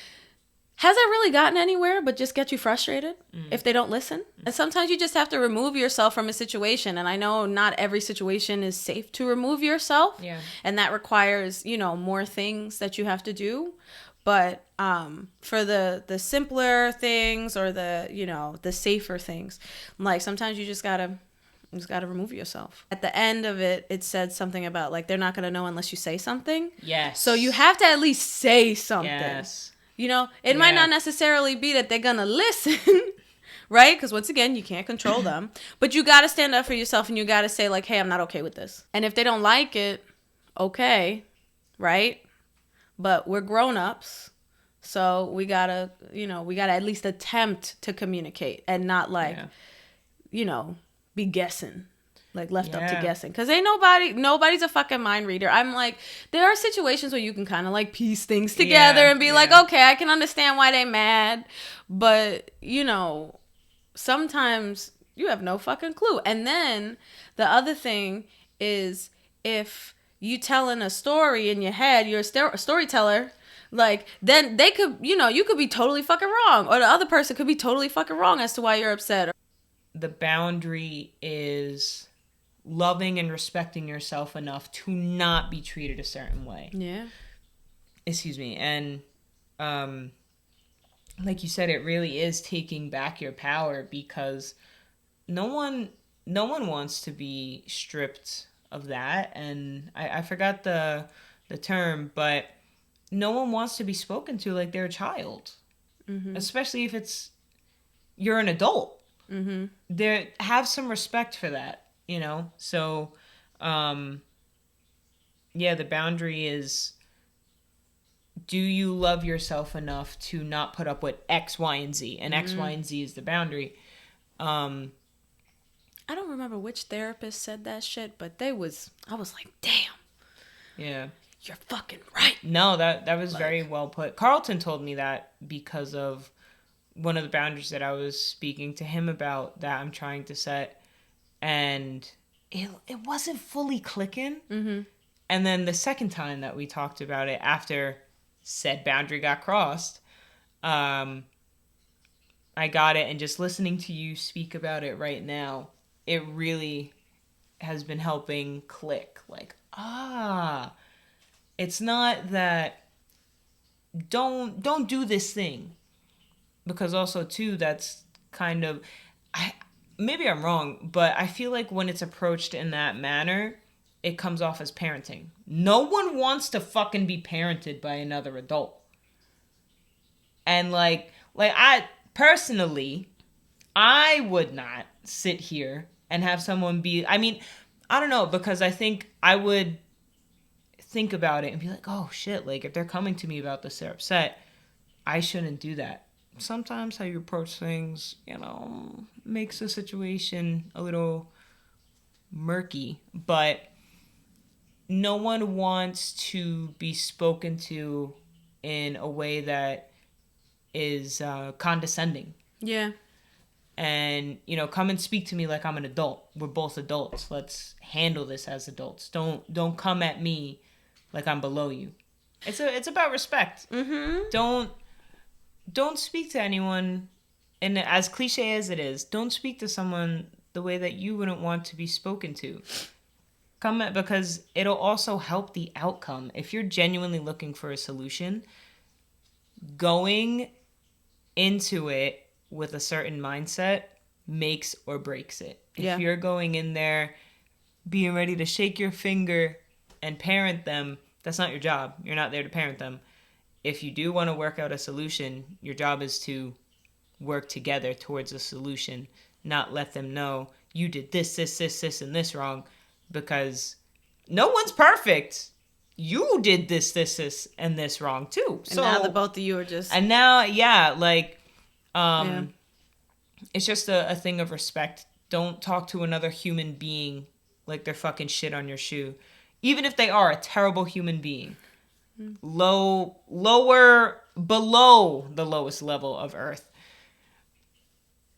has that really gotten anywhere but just get you frustrated if they don't listen? And sometimes you just have to remove yourself from a situation. And I know not every situation is safe to remove yourself. Yeah. And that requires, more things that you have to do. But for the simpler things, or the safer things, like, sometimes you just gotta remove yourself. At the end of it, it said something about, like, they're not gonna know unless you say something. Yes. So you have to at least say something. Yes. It might not necessarily be that they're gonna listen, right? Because once again, you can't control them. But you gotta stand up for yourself, and you gotta say, like, hey, I'm not okay with this. And if they don't like it, okay, right? But we're grown-ups, so we gotta at least attempt to communicate, and not like, be guessing. Like, left up to guessing. Because ain't nobody's a fucking mind reader. I'm like, there are situations where you can kind of like piece things together and be like, okay, I can understand why they mad. But, sometimes you have no fucking clue. And then the other thing is, if you telling a story in your head, you're a storyteller, like, then they could, you could be totally fucking wrong. Or the other person could be totally fucking wrong as to why you're upset. The boundary is loving and respecting yourself enough to not be treated a certain way. Yeah. Excuse me. And like you said, it really is taking back your power, because no one wants to be stripped of that. And I forgot the term, but no one wants to be spoken to like they're a child. Mm-hmm. Especially if you're an adult. Mm-hmm. Have some respect for that. So, the boundary is, do you love yourself enough to not put up with X, Y, and Z? And X, Y, and Z is the boundary. I don't remember which therapist said that shit, but I was like, damn. Yeah. You're fucking right. No, that was very well put. Carlton told me that because of one of the boundaries that I was speaking to him about that I'm trying to set. And it wasn't fully clicking. Mm-hmm. And then the second time that we talked about it, after said boundary got crossed, I got it. And just listening to you speak about it right now, it really has been helping click. Like, it's not that don't do this thing. Because also, too, that's kind of... Maybe I'm wrong, but I feel like when it's approached in that manner, it comes off as parenting. No one wants to fucking be parented by another adult. And like I personally, I would not sit here and have someone be... I mean, I don't know, because I think I would think about it and be like, oh shit, like, if they're coming to me about this, they're upset, I shouldn't do that. Sometimes how you approach things, makes the situation a little murky. But no one wants to be spoken to in a way that is condescending. Yeah. And, come and speak to me like I'm an adult. We're both adults. Let's handle this as adults. Don't come at me like I'm below you. It's about respect. Mm-hmm. Don't speak to anyone, and as cliche as it is, don't speak to someone the way that you wouldn't want to be spoken to. Because it'll also help the outcome. If you're genuinely looking for a solution, going into it with a certain mindset makes or breaks it. Yeah. If you're going in there being ready to shake your finger and parent them, that's not your job. You're not there to parent them. If you do want to work out a solution, your job is to work together towards a solution, not let them know you did this, and this wrong, because no one's perfect. You did this, and this wrong too. And now the both of you are just... And now, it's just a thing of respect. Don't talk to another human being like they're fucking shit on your shoe. Even if they are a terrible human being. below the lowest level of Earth,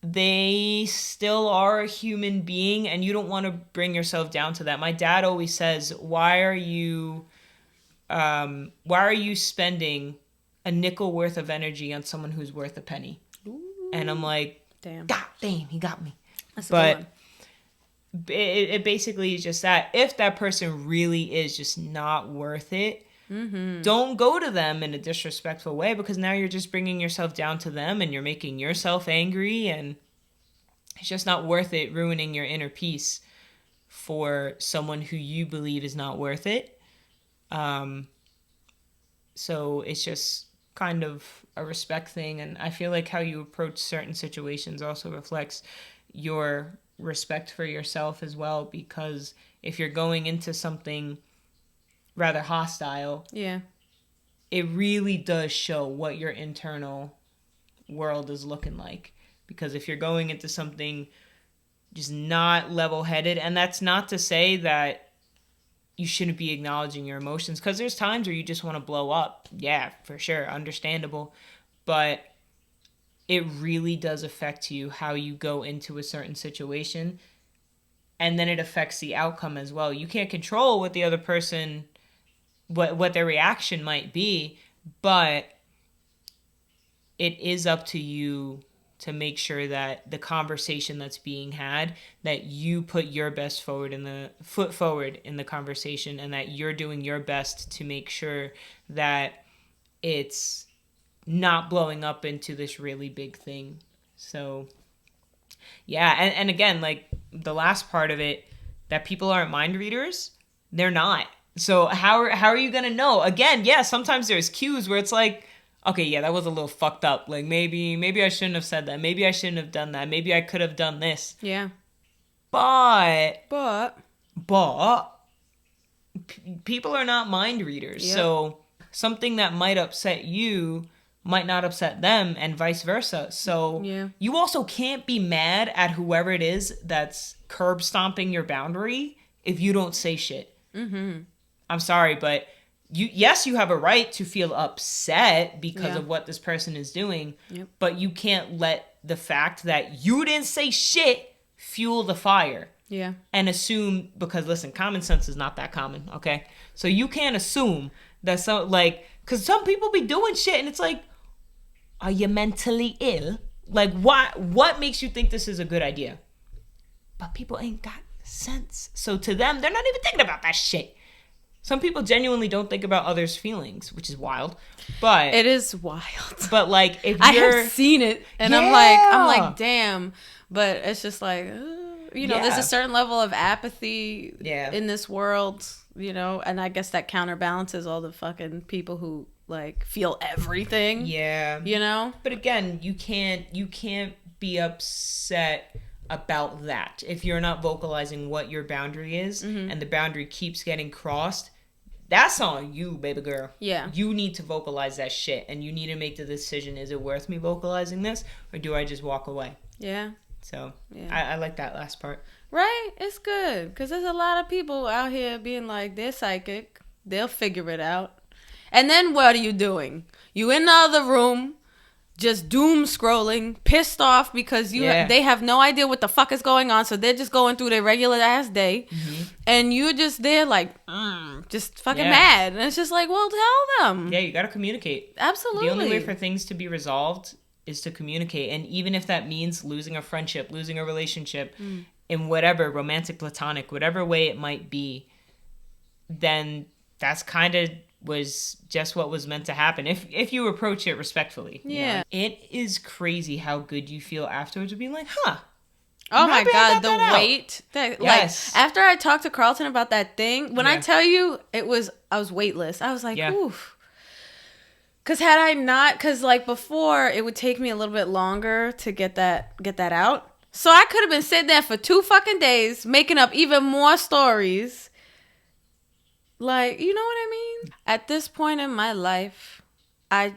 they still are a human being, and you don't want to bring yourself down to that. My dad always says, why are you spending a nickel worth of energy on someone who's worth a penny? Ooh, and I'm like, damn, God damn, he got me. That's a good one. It basically is just that if that person really is just not worth it, don't go to them in a disrespectful way, because now you're just bringing yourself down to them and you're making yourself angry, and it's just not worth it, ruining your inner peace for someone who you believe is not worth it. So it's just kind of a respect thing, and I feel like how you approach certain situations also reflects your respect for yourself as well, because if you're going into something rather hostile, it really does show what your internal world is looking like. Because if you're going into something just not level-headed, and that's not to say that you shouldn't be acknowledging your emotions, because there's times where you just want to blow up. Yeah, for sure, understandable. But it really does affect you how you go into a certain situation, and then it affects the outcome as well. You can't control what the other person, what their reaction might be, but it is up to you to make sure that the conversation that's being had, that you put your best foot forward in the conversation, and that you're doing your best to make sure that it's not blowing up into this really big thing. So yeah, and again, like the last part of it, that people aren't mind readers, they're not. So how are you gonna know? Again, yeah, sometimes there's cues where it's like, okay, yeah, that was a little fucked up. Like maybe I shouldn't have said that. Maybe I shouldn't have done that. Maybe I could have done this. Yeah. But people are not mind readers. Yep. So something that might upset you might not upset them, and vice versa. So you also can't be mad at whoever it is that's curb stomping your boundary if you don't say shit. I'm sorry, but you have a right to feel upset because of what this person is doing, but you can't let the fact that you didn't say shit fuel the fire. Yeah. And assume, because listen, common sense is not that common, okay? So you can't assume that because some people be doing shit and it's like, are you mentally ill? Like, what makes you think this is a good idea? But people ain't got sense. So to them, they're not even thinking about that shit. Some people genuinely don't think about others' feelings, which is wild. But it is wild. But like, if I have seen it, and I'm like, damn. But it's just like, there's a certain level of apathy in this world, and I guess that counterbalances all the fucking people who like feel everything. Yeah. But again, you can't be upset about that if you're not vocalizing what your boundary is, and the boundary keeps getting crossed. That's on you, baby girl. Yeah. You need to vocalize that shit, and you need to make the decision, is it worth me vocalizing this, or do I just walk away? Yeah. So I like that last part. Right? It's good, because there's a lot of people out here being like, they're psychic, they'll figure it out. And then what are you doing? You in the other room, just doom scrolling, pissed off because they have no idea what the fuck is going on, so they're just going through their regular ass day, and you're just there like, just fucking mad, and it's just like, well, tell them. Yeah, you gotta communicate. Absolutely. The only way for things to be resolved is to communicate, and even if that means losing a friendship, losing a relationship, in whatever, romantic, platonic, whatever way it might be, then that's kind of was just what was meant to happen if you approach it respectfully. Yeah. It is crazy how good you feel afterwards of being like, oh my God, the weight. Yes. Like, after I talked to Carlton about that thing, when I tell you, I was weightless. I was like, oof. Because had I not, because like before, it would take me a little bit longer to get that out. So I could have been sitting there for 2 fucking days, making up even more stories. Like, you know what I mean? At this point in my life, I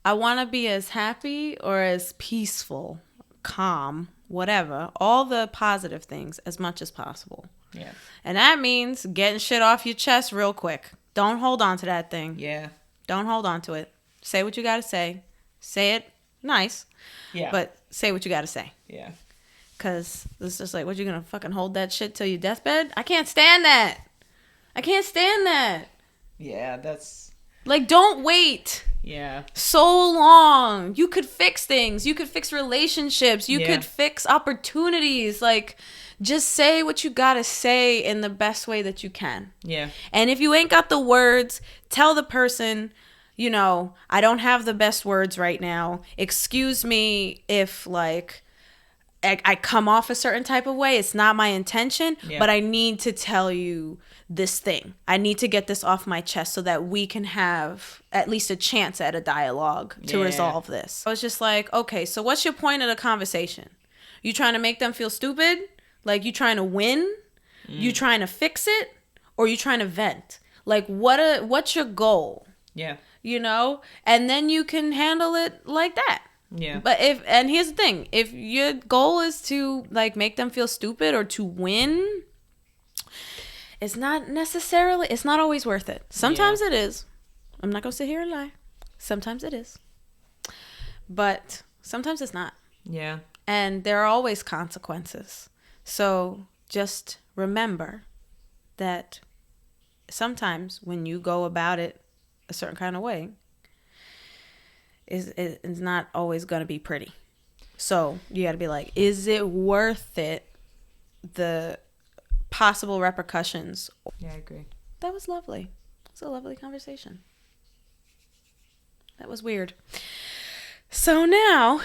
want to be as happy or as peaceful, calm, whatever, all the positive things as much as possible. Yeah. And that means getting shit off your chest real quick. Don't hold on to that thing. Yeah. Don't hold on to it. Say what you got to say. Say it nice. Yeah. But say what you got to say. Yeah. Because it's just like, what, you going to fucking hold that shit till your deathbed? I can't stand that. I can't stand that. Yeah, that's... Like, don't wait. Yeah. So long. You could fix things. You could fix relationships. You could fix opportunities. Like, just say what you gotta say in the best way that you can. Yeah. And if you ain't got the words, tell the person, you know, I don't have the best words right now. Excuse me if, like, I come off a certain type of way. It's not my intention, but I need to tell you this thing. I need to get this off my chest so that we can have at least a chance at a dialogue to resolve this. I was just like, okay, so what's your point of the conversation? You trying to make them feel stupid? Like, you trying to win? You trying to fix it? Or you trying to vent? Like, what's your goal? Yeah. You know? And then you can handle it like that. Yeah. But and here's the thing, if your goal is to, like, make them feel stupid or to win, it's not always worth it. Sometimes it is. I'm not gonna sit here and lie. Sometimes it is. But sometimes it's not. Yeah. And there are always consequences. So just remember that sometimes when you go about it a certain kind of way, it's not always going to be pretty. So you got to be like, is it worth it? The possible repercussions. Yeah, I agree. That was lovely. It was a lovely conversation. That was weird. So now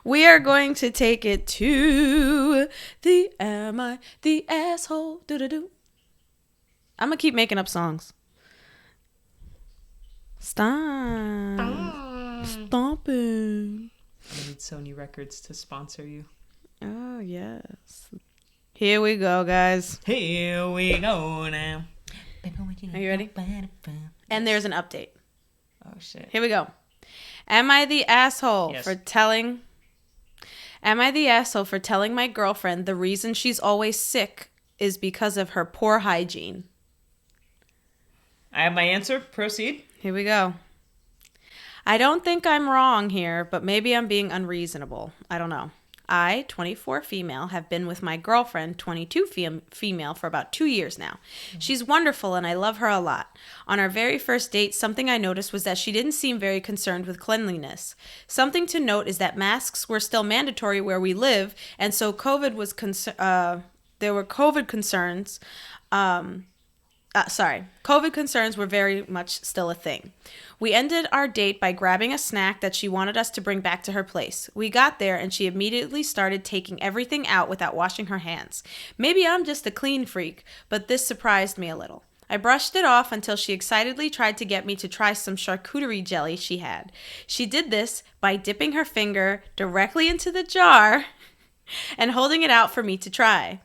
we are going to take it to the Am I the Asshole? Do-do-do. I'm going to keep making up songs. Stop. Stomping. I need Sony Records to sponsor you. Oh, yes. Here we go, guys. Here we go now. Are you ready? And there's an update. Oh, shit. Here we go. Am I the asshole for telling my girlfriend the reason she's always sick is because of her poor hygiene? I have my answer. Proceed. Here we go. I don't think I'm wrong here, but maybe I'm being unreasonable. I don't know. I, 24 female, have been with my girlfriend, 22 female, for about 2 years now. She's wonderful and I love her a lot. On our very first date, something I noticed was that she didn't seem very concerned with cleanliness. Something to note is that masks were still mandatory where we live, and so there were COVID concerns. COVID concerns were very much still a thing. We ended our date by grabbing a snack that she wanted us to bring back to her place. We got there and she immediately started taking everything out without washing her hands. Maybe I'm just a clean freak, but this surprised me a little. I brushed it off until she excitedly tried to get me to try some charcuterie jelly she had. She did this by dipping her finger directly into the jar and holding it out for me to try.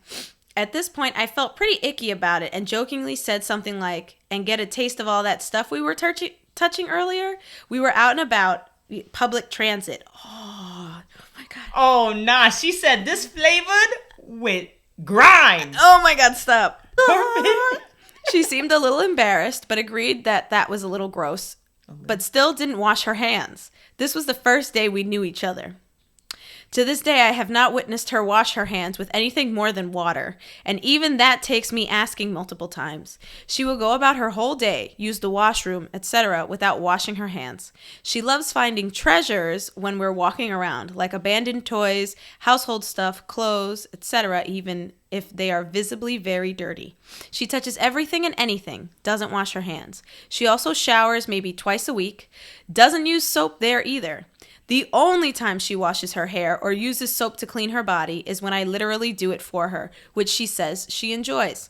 At this point, I felt pretty icky about it and jokingly said something like, and get a taste of all that stuff we were touching earlier? We were out and about, public transit. Oh my God. Oh, nah. She said this flavored with grime. Oh my God, stop. She seemed a little embarrassed, but agreed that was a little gross, but still didn't wash her hands. This was the first day we knew each other. To this day, I have not witnessed her wash her hands with anything more than water, and even that takes me asking multiple times. She will go about her whole day, use the washroom, etc., without washing her hands. She loves finding treasures when we're walking around, like abandoned toys, household stuff, clothes, etc., even if they are visibly very dirty. She touches everything and anything, doesn't wash her hands. She also showers maybe twice a week, doesn't use soap there either. The only time she washes her hair or uses soap to clean her body is when I literally do it for her, which she says she enjoys.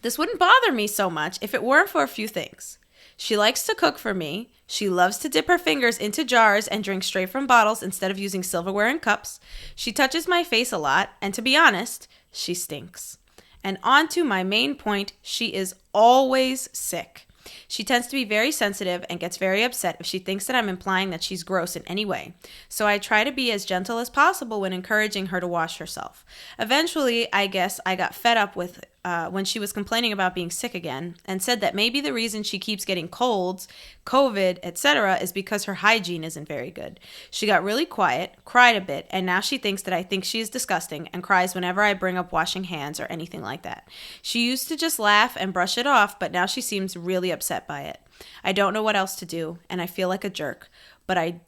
This wouldn't bother me so much if it weren't for a few things. She likes to cook for me. She loves to dip her fingers into jars and drink straight from bottles instead of using silverware and cups. She touches my face a lot, and to be honest, she stinks. And on to my main point, she is always sick. She tends to be very sensitive and gets very upset if she thinks that I'm implying that she's gross in any way. So I try to be as gentle as possible when encouraging her to wash herself. Eventually, I guess I got fed up with when she was complaining about being sick again, and said that maybe the reason she keeps getting colds, COVID, etc. is because her hygiene isn't very good. She got really quiet, cried a bit, and now she thinks that I think she is disgusting and cries whenever I bring up washing hands or anything like that. She used to just laugh and brush it off, but now she seems really upset by it. I don't know what else to do, and I feel like a jerk, but I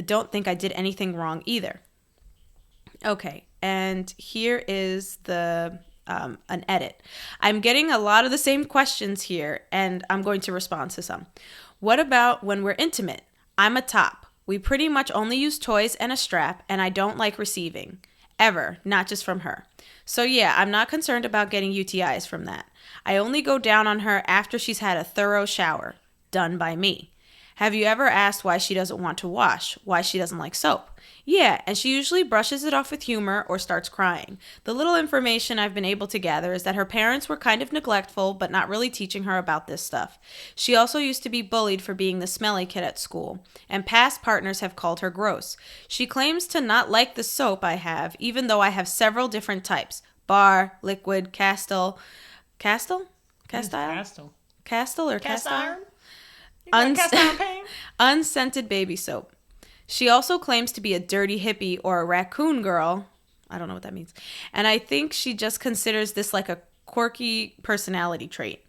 don't think I did anything wrong either. Okay, and here is an edit. I'm getting a lot of the same questions here, and I'm going to respond to some. What about when we're intimate? I'm a top. We pretty much only use toys and a strap, and I don't like receiving. Ever, not just from her. So yeah, I'm not concerned about getting UTIs from that. I only go down on her after she's had a thorough shower. Done by me. Have you ever asked why she doesn't want to wash? Why she doesn't like soap? Yeah, and she usually brushes it off with humor or starts crying. The little information I've been able to gather is that her parents were kind of neglectful, but not really teaching her about this stuff. She also used to be bullied for being the smelly kid at school, and past partners have called her gross. She claims to not like the soap I have, even though I have several different types. Bar, liquid, Castile? Castile? Castile. Castile or Cast Castile? iron? Cast iron pain? Unscented baby soap. She also claims to be a dirty hippie or a raccoon girl. I don't know what that means. And I think she just considers this like a quirky personality trait.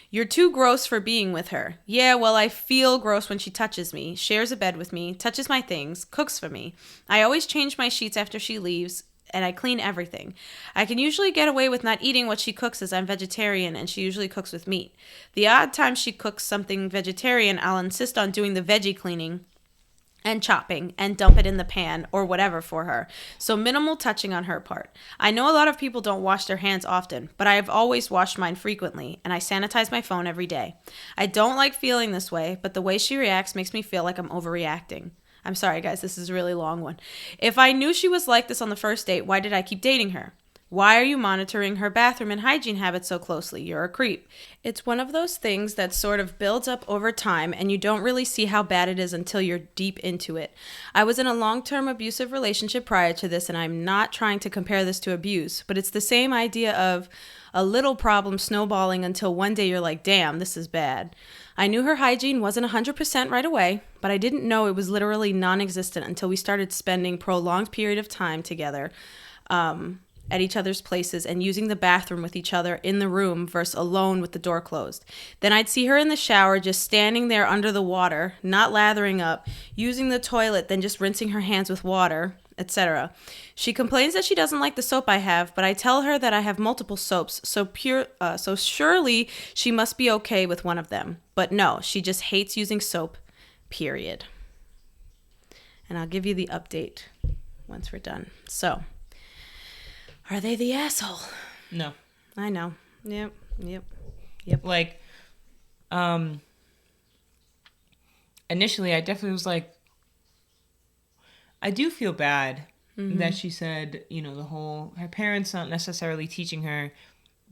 You're too gross for being with her. Yeah, well, I feel gross when she touches me, shares a bed with me, touches my things, cooks for me. I always change my sheets after she leaves, and I clean everything. I can usually get away with not eating what she cooks as I'm vegetarian, and she usually cooks with meat. The odd time she cooks something vegetarian, I'll insist on doing the veggie cleaning and chopping and dump it in the pan or whatever for her. So minimal touching on her part. I know a lot of people don't wash their hands often, but I have always washed mine frequently, and I sanitize my phone every day. I don't like feeling this way, but the way she reacts makes me feel like I'm overreacting. I'm sorry, guys, this is a really long one. If I knew she was like this on the first date, why did I keep dating her? Why are you monitoring her bathroom and hygiene habits so closely? You're a creep. It's one of those things that sort of builds up over time, and you don't really see how bad it is until you're deep into it. I was in a long-term abusive relationship prior to this, and I'm not trying to compare this to abuse, but it's the same idea of a little problem snowballing until one day you're like, damn, this is bad. I knew her hygiene wasn't 100% right away, but I didn't know it was literally non-existent until we started spending prolonged period of time together at each other's places and using the bathroom with each other in the room versus alone with the door closed. Then I'd see her in the shower just standing there under the water, not lathering up, using the toilet, then just rinsing her hands with water, etc. She complains that she doesn't like the soap I have, but I tell her that I have multiple soaps, so surely she must be okay with one of them. But no, she just hates using soap, period. And I'll give you the update once we're done. So, are they the asshole? No. I know. Yep. Like, initially I definitely was like, I do feel bad that she said, you know, her parents not necessarily teaching her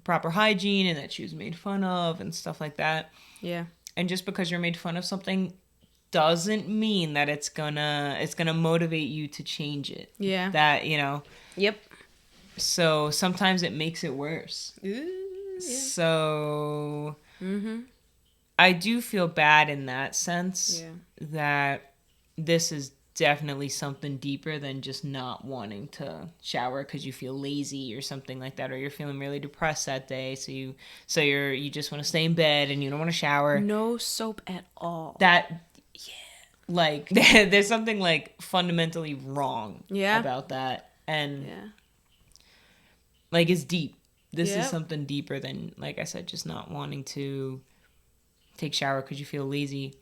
proper hygiene and that she was made fun of and stuff like that. Yeah. And just because you're made fun of something doesn't mean that it's gonna motivate you to change it. Yeah. That, you know. Yep. So sometimes it makes it worse. Ooh, yeah. So I do feel bad in that sense that this is definitely something deeper than just not wanting to shower because you feel lazy or something like that, or you're feeling really depressed that day, so you just want to stay in bed and you don't want to shower. No soap at all. Like there's something like fundamentally wrong about that, and like it's deep. This is something deeper than, like I said, just not wanting to take shower because you feel lazy.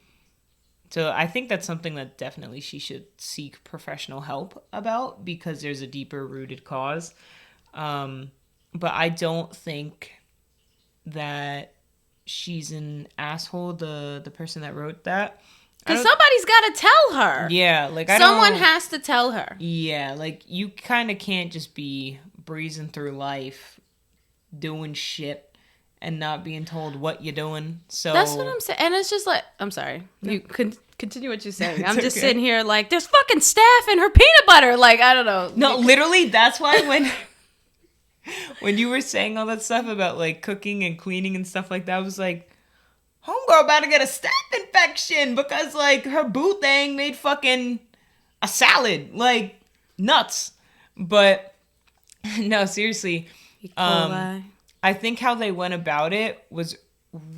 So I think that's something that definitely she should seek professional help about, because there's a deeper rooted cause. But I don't think that she's an asshole, the person that wrote that. Because somebody's got to tell her. Yeah, like someone has to tell her. Yeah, like you kind of can't just be breezing through life doing shit and not being told what you're doing. So that's what I'm saying. And it's just like, I'm sorry. No. You continue what you're saying. I'm just okay. sitting here like, there's fucking staff in her peanut butter. Like, I don't know. No, literally, that's why when When you were saying all that stuff about like cooking and cleaning and stuff like that, I was like, homegirl about to get a staph infection because like her boo thing made fucking a salad. Like, nuts. But no, seriously. E. coli. I think how they went about it was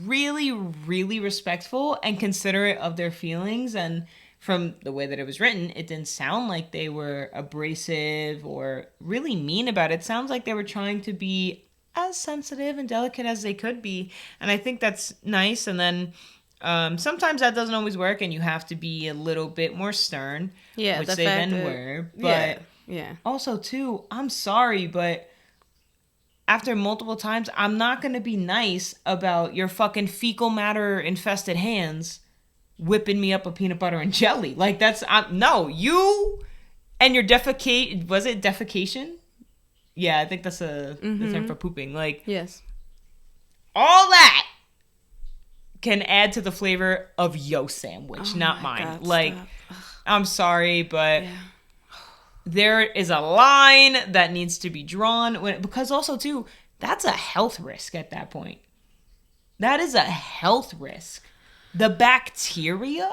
really, really respectful and considerate of their feelings. And from the way that it was written, it didn't sound like they were abrasive or really mean about it. It sounds like they were trying to be as sensitive and delicate as they could be. And I think that's nice. And then sometimes that doesn't always work and you have to be a little bit more stern, Yeah, which the they fact then that- were. But yeah. also, too, I'm sorry, but after multiple times, I'm not going to be nice about your fucking fecal matter infested hands whipping me up a peanut butter and jelly. Like, that's, no, you and your defecate, was it defecation? Yeah, I think that's the term for pooping. Like, Yes. all that can add to the flavor of yo sandwich, Oh not my mine. God, Like, stop. I'm sorry, but Yeah. there is a line that needs to be drawn because also too, that's a health risk at that point. That is a health risk. The bacteria?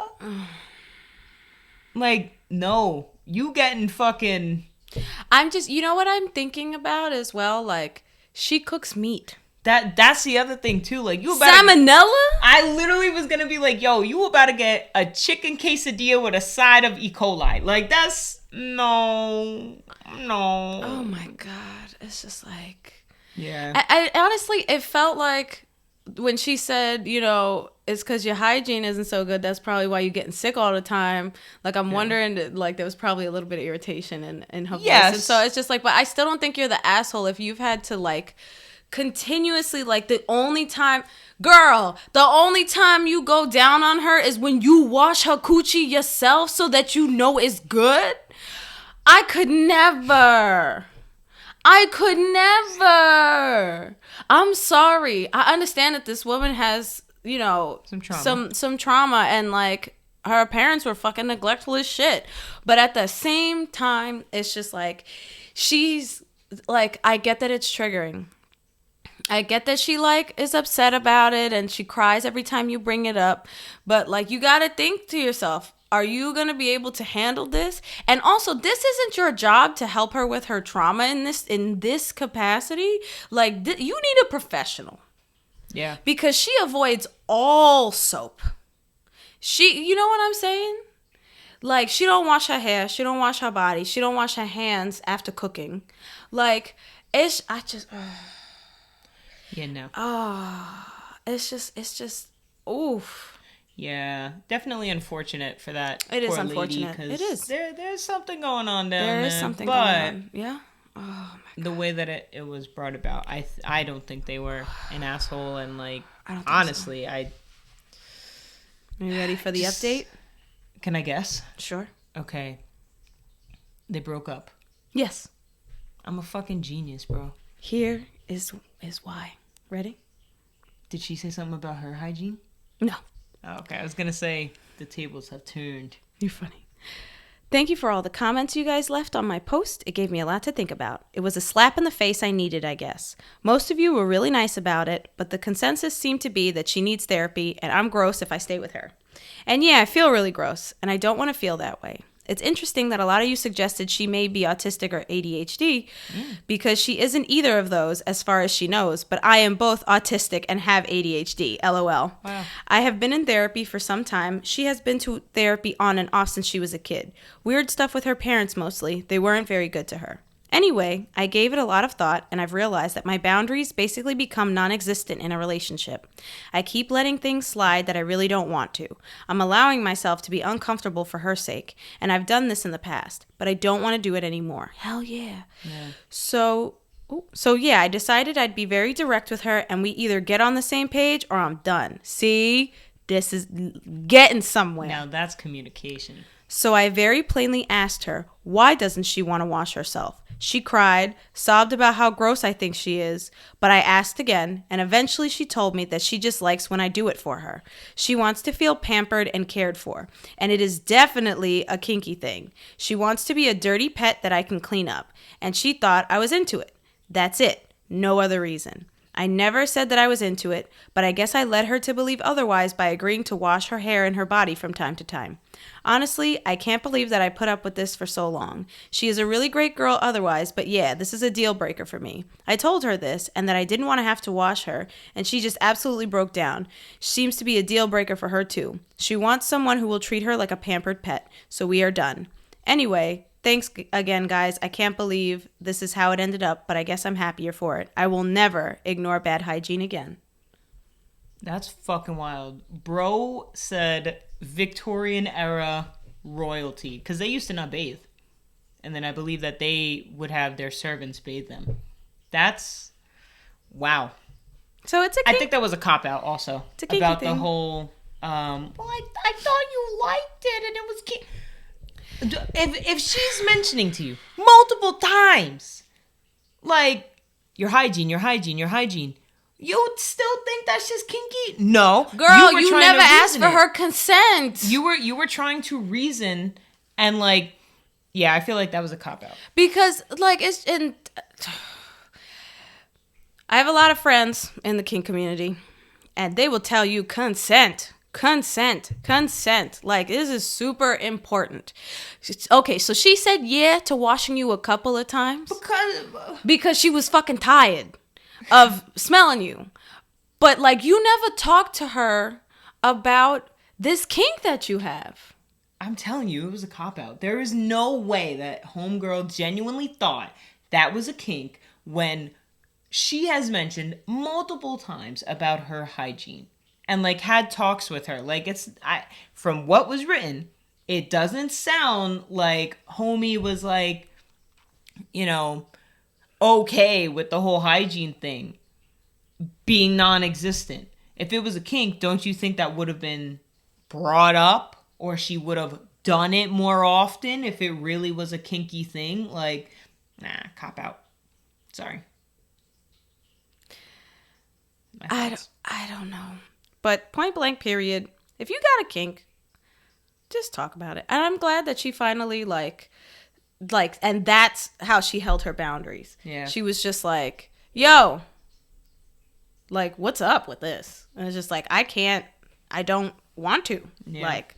Like, no. You getting fucking... I'm just, you know what I'm thinking about as well? Like, she cooks meat. That's the other thing too. Like, you about Salmonella? I literally was gonna be like, yo, you about to get a chicken quesadilla with a side of E. coli. Like, that's... No. Oh my God. It's just like... Yeah. I honestly, it felt like when she said, you know, it's because your hygiene isn't so good. That's probably why you're getting sick all the time. Like, I'm wondering, like, there was probably a little bit of irritation in her voice. And so it's just like, but I still don't think you're the asshole if you've had to, like, continuously, like, the only time you go down on her is when you wash her coochie yourself so that you know it's good. I could never. I'm sorry. I understand that this woman has, you know, some trauma and like her parents were fucking neglectful as shit. But at the same time, it's just like she's like, I get that it's triggering. I get that she like is upset about it and she cries every time you bring it up. But like, you got to think to yourself, are you going to be able to handle this? And also, this isn't your job to help her with her trauma in this capacity. Like, you need a professional. Yeah. Because she avoids all soap. You know what I'm saying? Like, she don't wash her hair. She don't wash her body. She don't wash her hands after cooking. Like, it's just, oof. Yeah, definitely unfortunate for that. It is poor unfortunate. Lady, it is. There's something going on down there. There is something going on. Yeah. Oh my God. The way that it was brought about, I don't think they were an asshole, and like I don't think honestly, so. Are you ready for the update? Can I guess? Sure. Okay. They broke up. Yes. I'm a fucking genius, bro. Here is why. Ready? Did she say something about her hygiene? No. Oh, okay, I was gonna say the tables have turned. You're funny. Thank you for all the comments you guys left on my post. It gave me a lot to think about. It was a slap in the face I needed, I guess. Most of you were really nice about it, but the consensus seemed to be that she needs therapy and I'm gross if I stay with her. And yeah, I feel really gross, and I don't want to feel that way. It's interesting that a lot of you suggested she may be autistic or ADHD because she isn't either of those as far as she knows, but I am both autistic and have ADHD, LOL. Wow. I have been in therapy for some time. She has been to therapy on and off since she was a kid. Weird stuff with her parents mostly. They weren't very good to her. Anyway, I gave it a lot of thought, and I've realized that my boundaries basically become non-existent in a relationship. I keep letting things slide that I really don't want to. I'm allowing myself to be uncomfortable for her sake, and I've done this in the past, but I don't want to do it anymore. Hell yeah. So yeah, I decided I'd be very direct with her, and we either get on the same page or I'm done. See? This is getting somewhere. Now that's communication. So I very plainly asked her, why doesn't she want to wash herself? She cried, sobbed about how gross I think she is, but I asked again, and eventually she told me that she just likes when I do it for her. She wants to feel pampered and cared for, and it is definitely a kinky thing. She wants to be a dirty pet that I can clean up, and she thought I was into it. That's it. No other reason. I never said that I was into it, but I guess I led her to believe otherwise by agreeing to wash her hair and her body from time to time. Honestly, I can't believe that I put up with this for so long. She is a really great girl otherwise, but yeah, this is a deal breaker for me. I told her this and that I didn't want to have to wash her, and she just absolutely broke down. Seems to be a deal breaker for her too. She wants someone who will treat her like a pampered pet, so we are done. Anyway, thanks again, guys. I can't believe this is how it ended up, but I guess I'm happier for it. I will never ignore bad hygiene again. That's fucking wild. Bro said Victorian era royalty, because they used to not bathe. And then I believe that they would have their servants bathe them. That's, wow. So it's a I think that was a cop-out also. It's a about thing. The whole, well, I thought you liked it and it was cute. If she's mentioning to you multiple times, like, your hygiene, you would still think that's just kinky? No. Girl, you never asked for her consent. You were trying to reason, and like, yeah, I feel like that was a cop-out. Because, like, I have a lot of friends in the kink community, and they will tell you consent. Like, this is super important. Okay, so she said yeah to washing you a couple of times because she was fucking tired of smelling you. But, like, you never talked to her about this kink that you have. I'm telling you, it was a cop-out. There is no way that homegirl genuinely thought that was a kink when she has mentioned multiple times about her hygiene. And, like, had talks with her. Like, from what was written, it doesn't sound like homie was, like, you know, okay with the whole hygiene thing being non-existent. If it was a kink, don't you think that would have been brought up? Or she would have done it more often if it really was a kinky thing? Like, nah, cop out. Sorry. I don't know. But point blank period, if you got a kink, just talk about it. And I'm glad that she finally like, and that's how she held her boundaries. Yeah. She was just like, yo, like, what's up with this? And it's just like, I don't want to. Yeah. Like,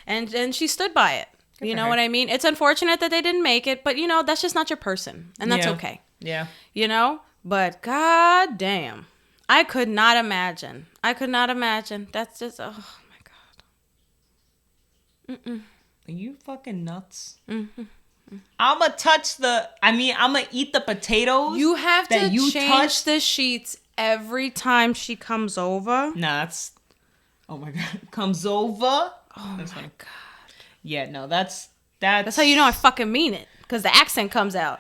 and she stood by it. Good you know what I mean? It's unfortunate that they didn't make it, but, you know, that's just not your person. And that's okay. Yeah. You know? But god damn. I could not imagine. That's just, oh my god. Mm-mm. Are you fucking nuts? Mm-hmm. I'm gonna eat the potatoes. You have to change the sheets every time she comes over. Nah, oh my god. Comes over? Oh that's my god. Yeah, no, that's how you know I fucking mean it. Because the accent comes out.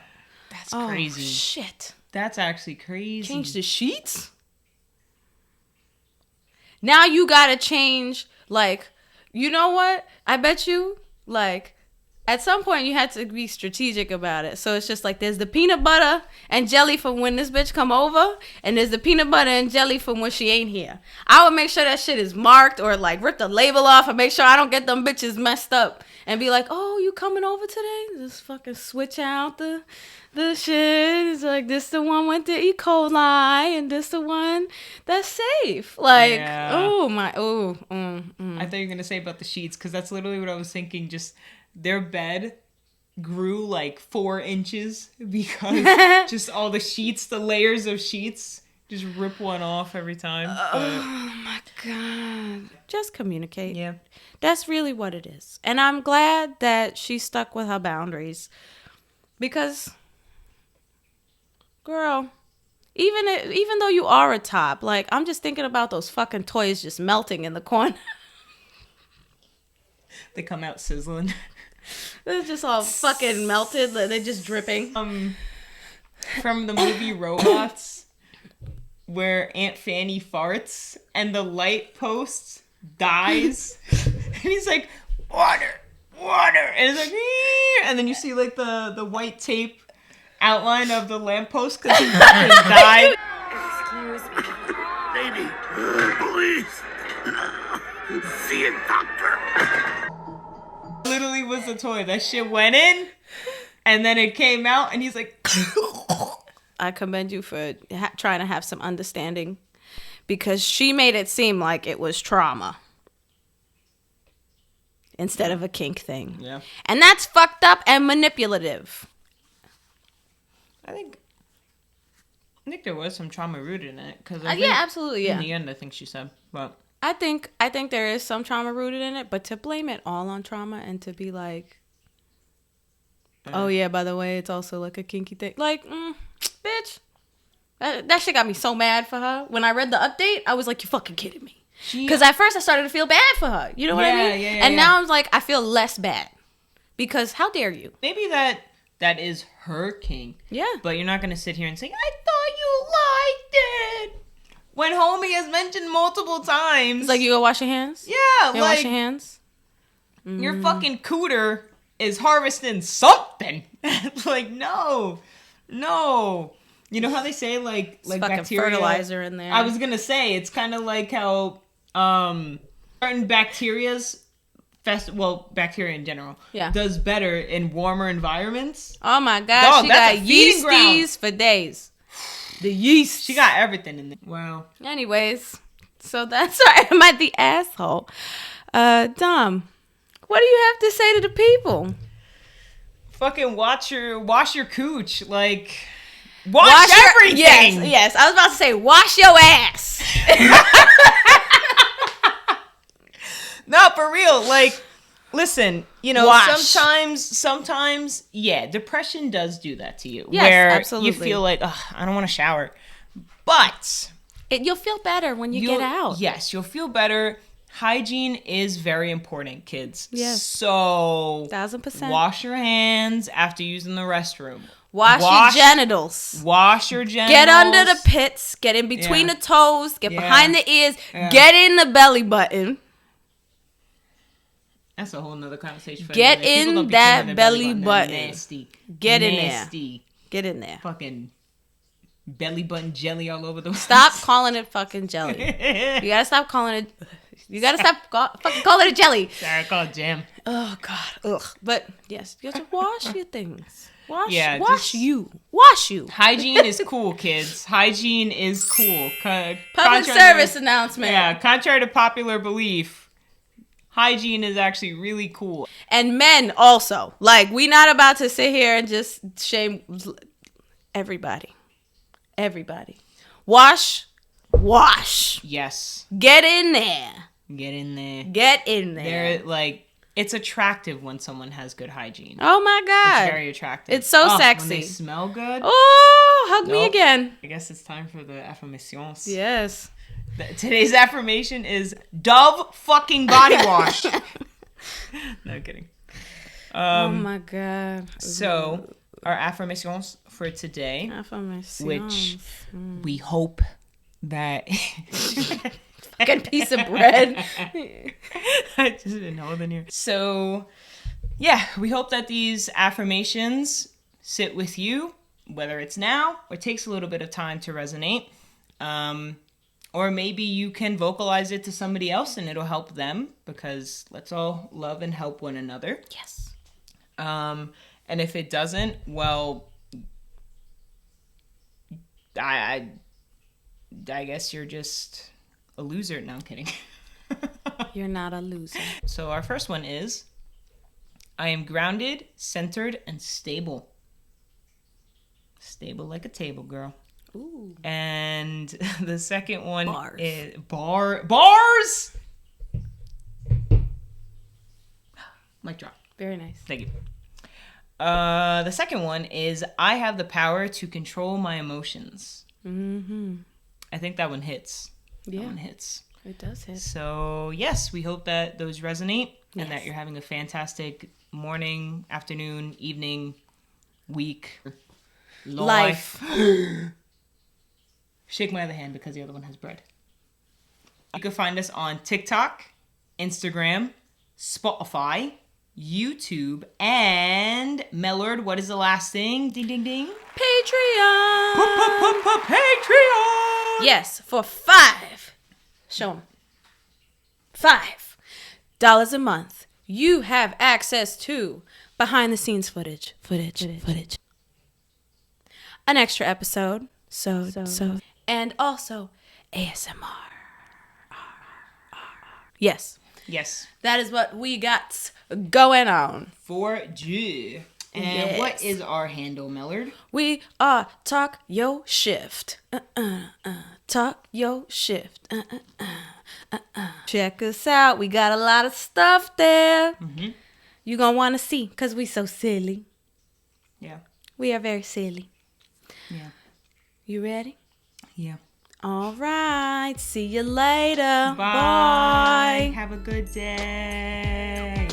That's crazy. Shit. That's actually crazy. Change the sheets? Now you gotta change, like, you know what? I bet you, like, at some point you had to be strategic about it. So it's just like, there's the peanut butter and jelly from when this bitch come over, and there's the peanut butter and jelly from when she ain't here. I would make sure that shit is marked, or like rip the label off and make sure I don't get them bitches messed up. And be like, oh, you coming over today? Just fucking switch out the shit. It's like, this the one with the E. coli, and this the one that's safe. Like, oh my, I thought you were gonna say about the sheets, because that's literally what I was thinking. Just their bed grew like 4 inches because just all the sheets, the layers of sheets, just rip one off every time. Oh my god. Just communicate. Yeah. That's really what it is. And I'm glad that she stuck with her boundaries. Because, girl, even though you are a top, like, I'm just thinking about those fucking toys just melting in the corner. They come out sizzling. They're just all fucking melted. They're just dripping. From the movie Robots, where Aunt Fanny farts and the light post dies. And he's like, water. And it's like, ee! And then you see like the white tape outline of the lamppost because he fucking died. Excuse me. Baby, please. See a doctor. Literally was a toy. That shit went in and then it came out and he's like, I commend you for trying to have some understanding, because she made it seem like it was trauma instead of a kink thing. Yeah. And that's fucked up and manipulative. I think there was some trauma rooted in it. Cause Yeah, absolutely, yeah. In the end, I think she said, but... I think there is some trauma rooted in it, but to blame it all on trauma and to be like, oh yeah, by the way, it's also like a kinky thing. Like, bitch, that shit got me so mad for her. When I read the update, I was like, you fucking kidding me? Because at first I started to feel bad for her. You know what I mean? And now I'm like, I feel less bad. Because how dare you? Maybe that is her kink. Yeah. But you're not going to sit here and say, I thought you liked it. When homie has mentioned multiple times. It's like, you go wash your hands? Yeah. You wash your hands? Your fucking cooter is harvesting something. Like, no. You know how they say, like fucking bacteria? Fertilizer in there. I was going to say, it's kind of like how certain bacterias... bacteria in general, does better in warmer environments. Oh my God, she got yeasties ground for days. The yeast. She got everything in there. Wow. Anyways, so that's why I'm at the asshole. Dom, what do you have to say to the people? Fucking wash your cooch. Like, wash everything. Yes. I was about to say, wash your ass. No, for real. Like, listen, sometimes, yeah, depression does do that to you. Yes, where absolutely. You feel like, I don't want to shower. But You'll feel better when you get out. Yes, you'll feel better. Hygiene is very important, kids. Yes. So 1000%. Wash your hands after using the restroom. Wash your genitals. Wash your genitals. Get under the pits. Get in between the toes. Get behind the ears. Yeah. Get in the belly button. That's a whole nother conversation. Get in that belly button. Nasty. Get in Nasty. there. Get in there. Fucking belly button jelly all over the Stop calling it fucking jelly. You gotta stop calling it. You gotta stop fucking calling it jelly. Sorry, I call it jam. Oh God. Ugh. But yes, you have to wash your things. Wash you. Hygiene is cool, kids. Hygiene is cool. Public service announcement. Yeah, contrary to popular belief, hygiene is actually really cool. And men also. Like, we not about to sit here and just shame everybody. Everybody. Wash. Yes. Get in there. They're like, it's attractive when someone has good hygiene. Oh my God. It's very attractive. It's so sexy. When they smell good. Oh, hug me again. I guess it's time for the affirmations. Yes. Today's affirmation is Dove fucking body wash. No kidding. Oh my God. So our affirmations for today, which we hope that fucking piece of bread. I just didn't know them here. So yeah, we hope that these affirmations sit with you, whether it's now or takes a little bit of time to resonate. Or maybe you can vocalize it to somebody else and it'll help them, because let's all love and help one another. Yes. And if it doesn't, well, I guess you're just a loser. No, I'm kidding. You're not a loser. So our first one is, I am grounded, centered, and stable. Stable like a table, girl. Ooh. And the second one is bars. Mic drop. Very nice. Thank you. The second one is, I have the power to control my emotions. Mm-hmm. I think that one hits. Yeah. That one hits. It does hit. So yes, we hope that those resonate and that you're having a fantastic morning, afternoon, evening, week, life. Shake my other hand because the other one has bread. You can find us on TikTok, Instagram, Spotify, YouTube, and Mellard. What is the last thing? Ding, ding, ding. Patreon. Patreon. Yes, for $5. Show them. $5 a month. You have access to behind the scenes footage. an extra episode. So. And also ASMR. Yes. Yes. That is what we got going on. 4G. And Yes. what is our handle, Millard? We are Talk Yo Shift. Talk Yo Shift. Check us out. We got a lot of stuff there. Mm-hmm. You're going to want to see because we so silly. Yeah. We are very silly. Yeah. You ready? Yeah. All right. See you later. Bye. Have a good day.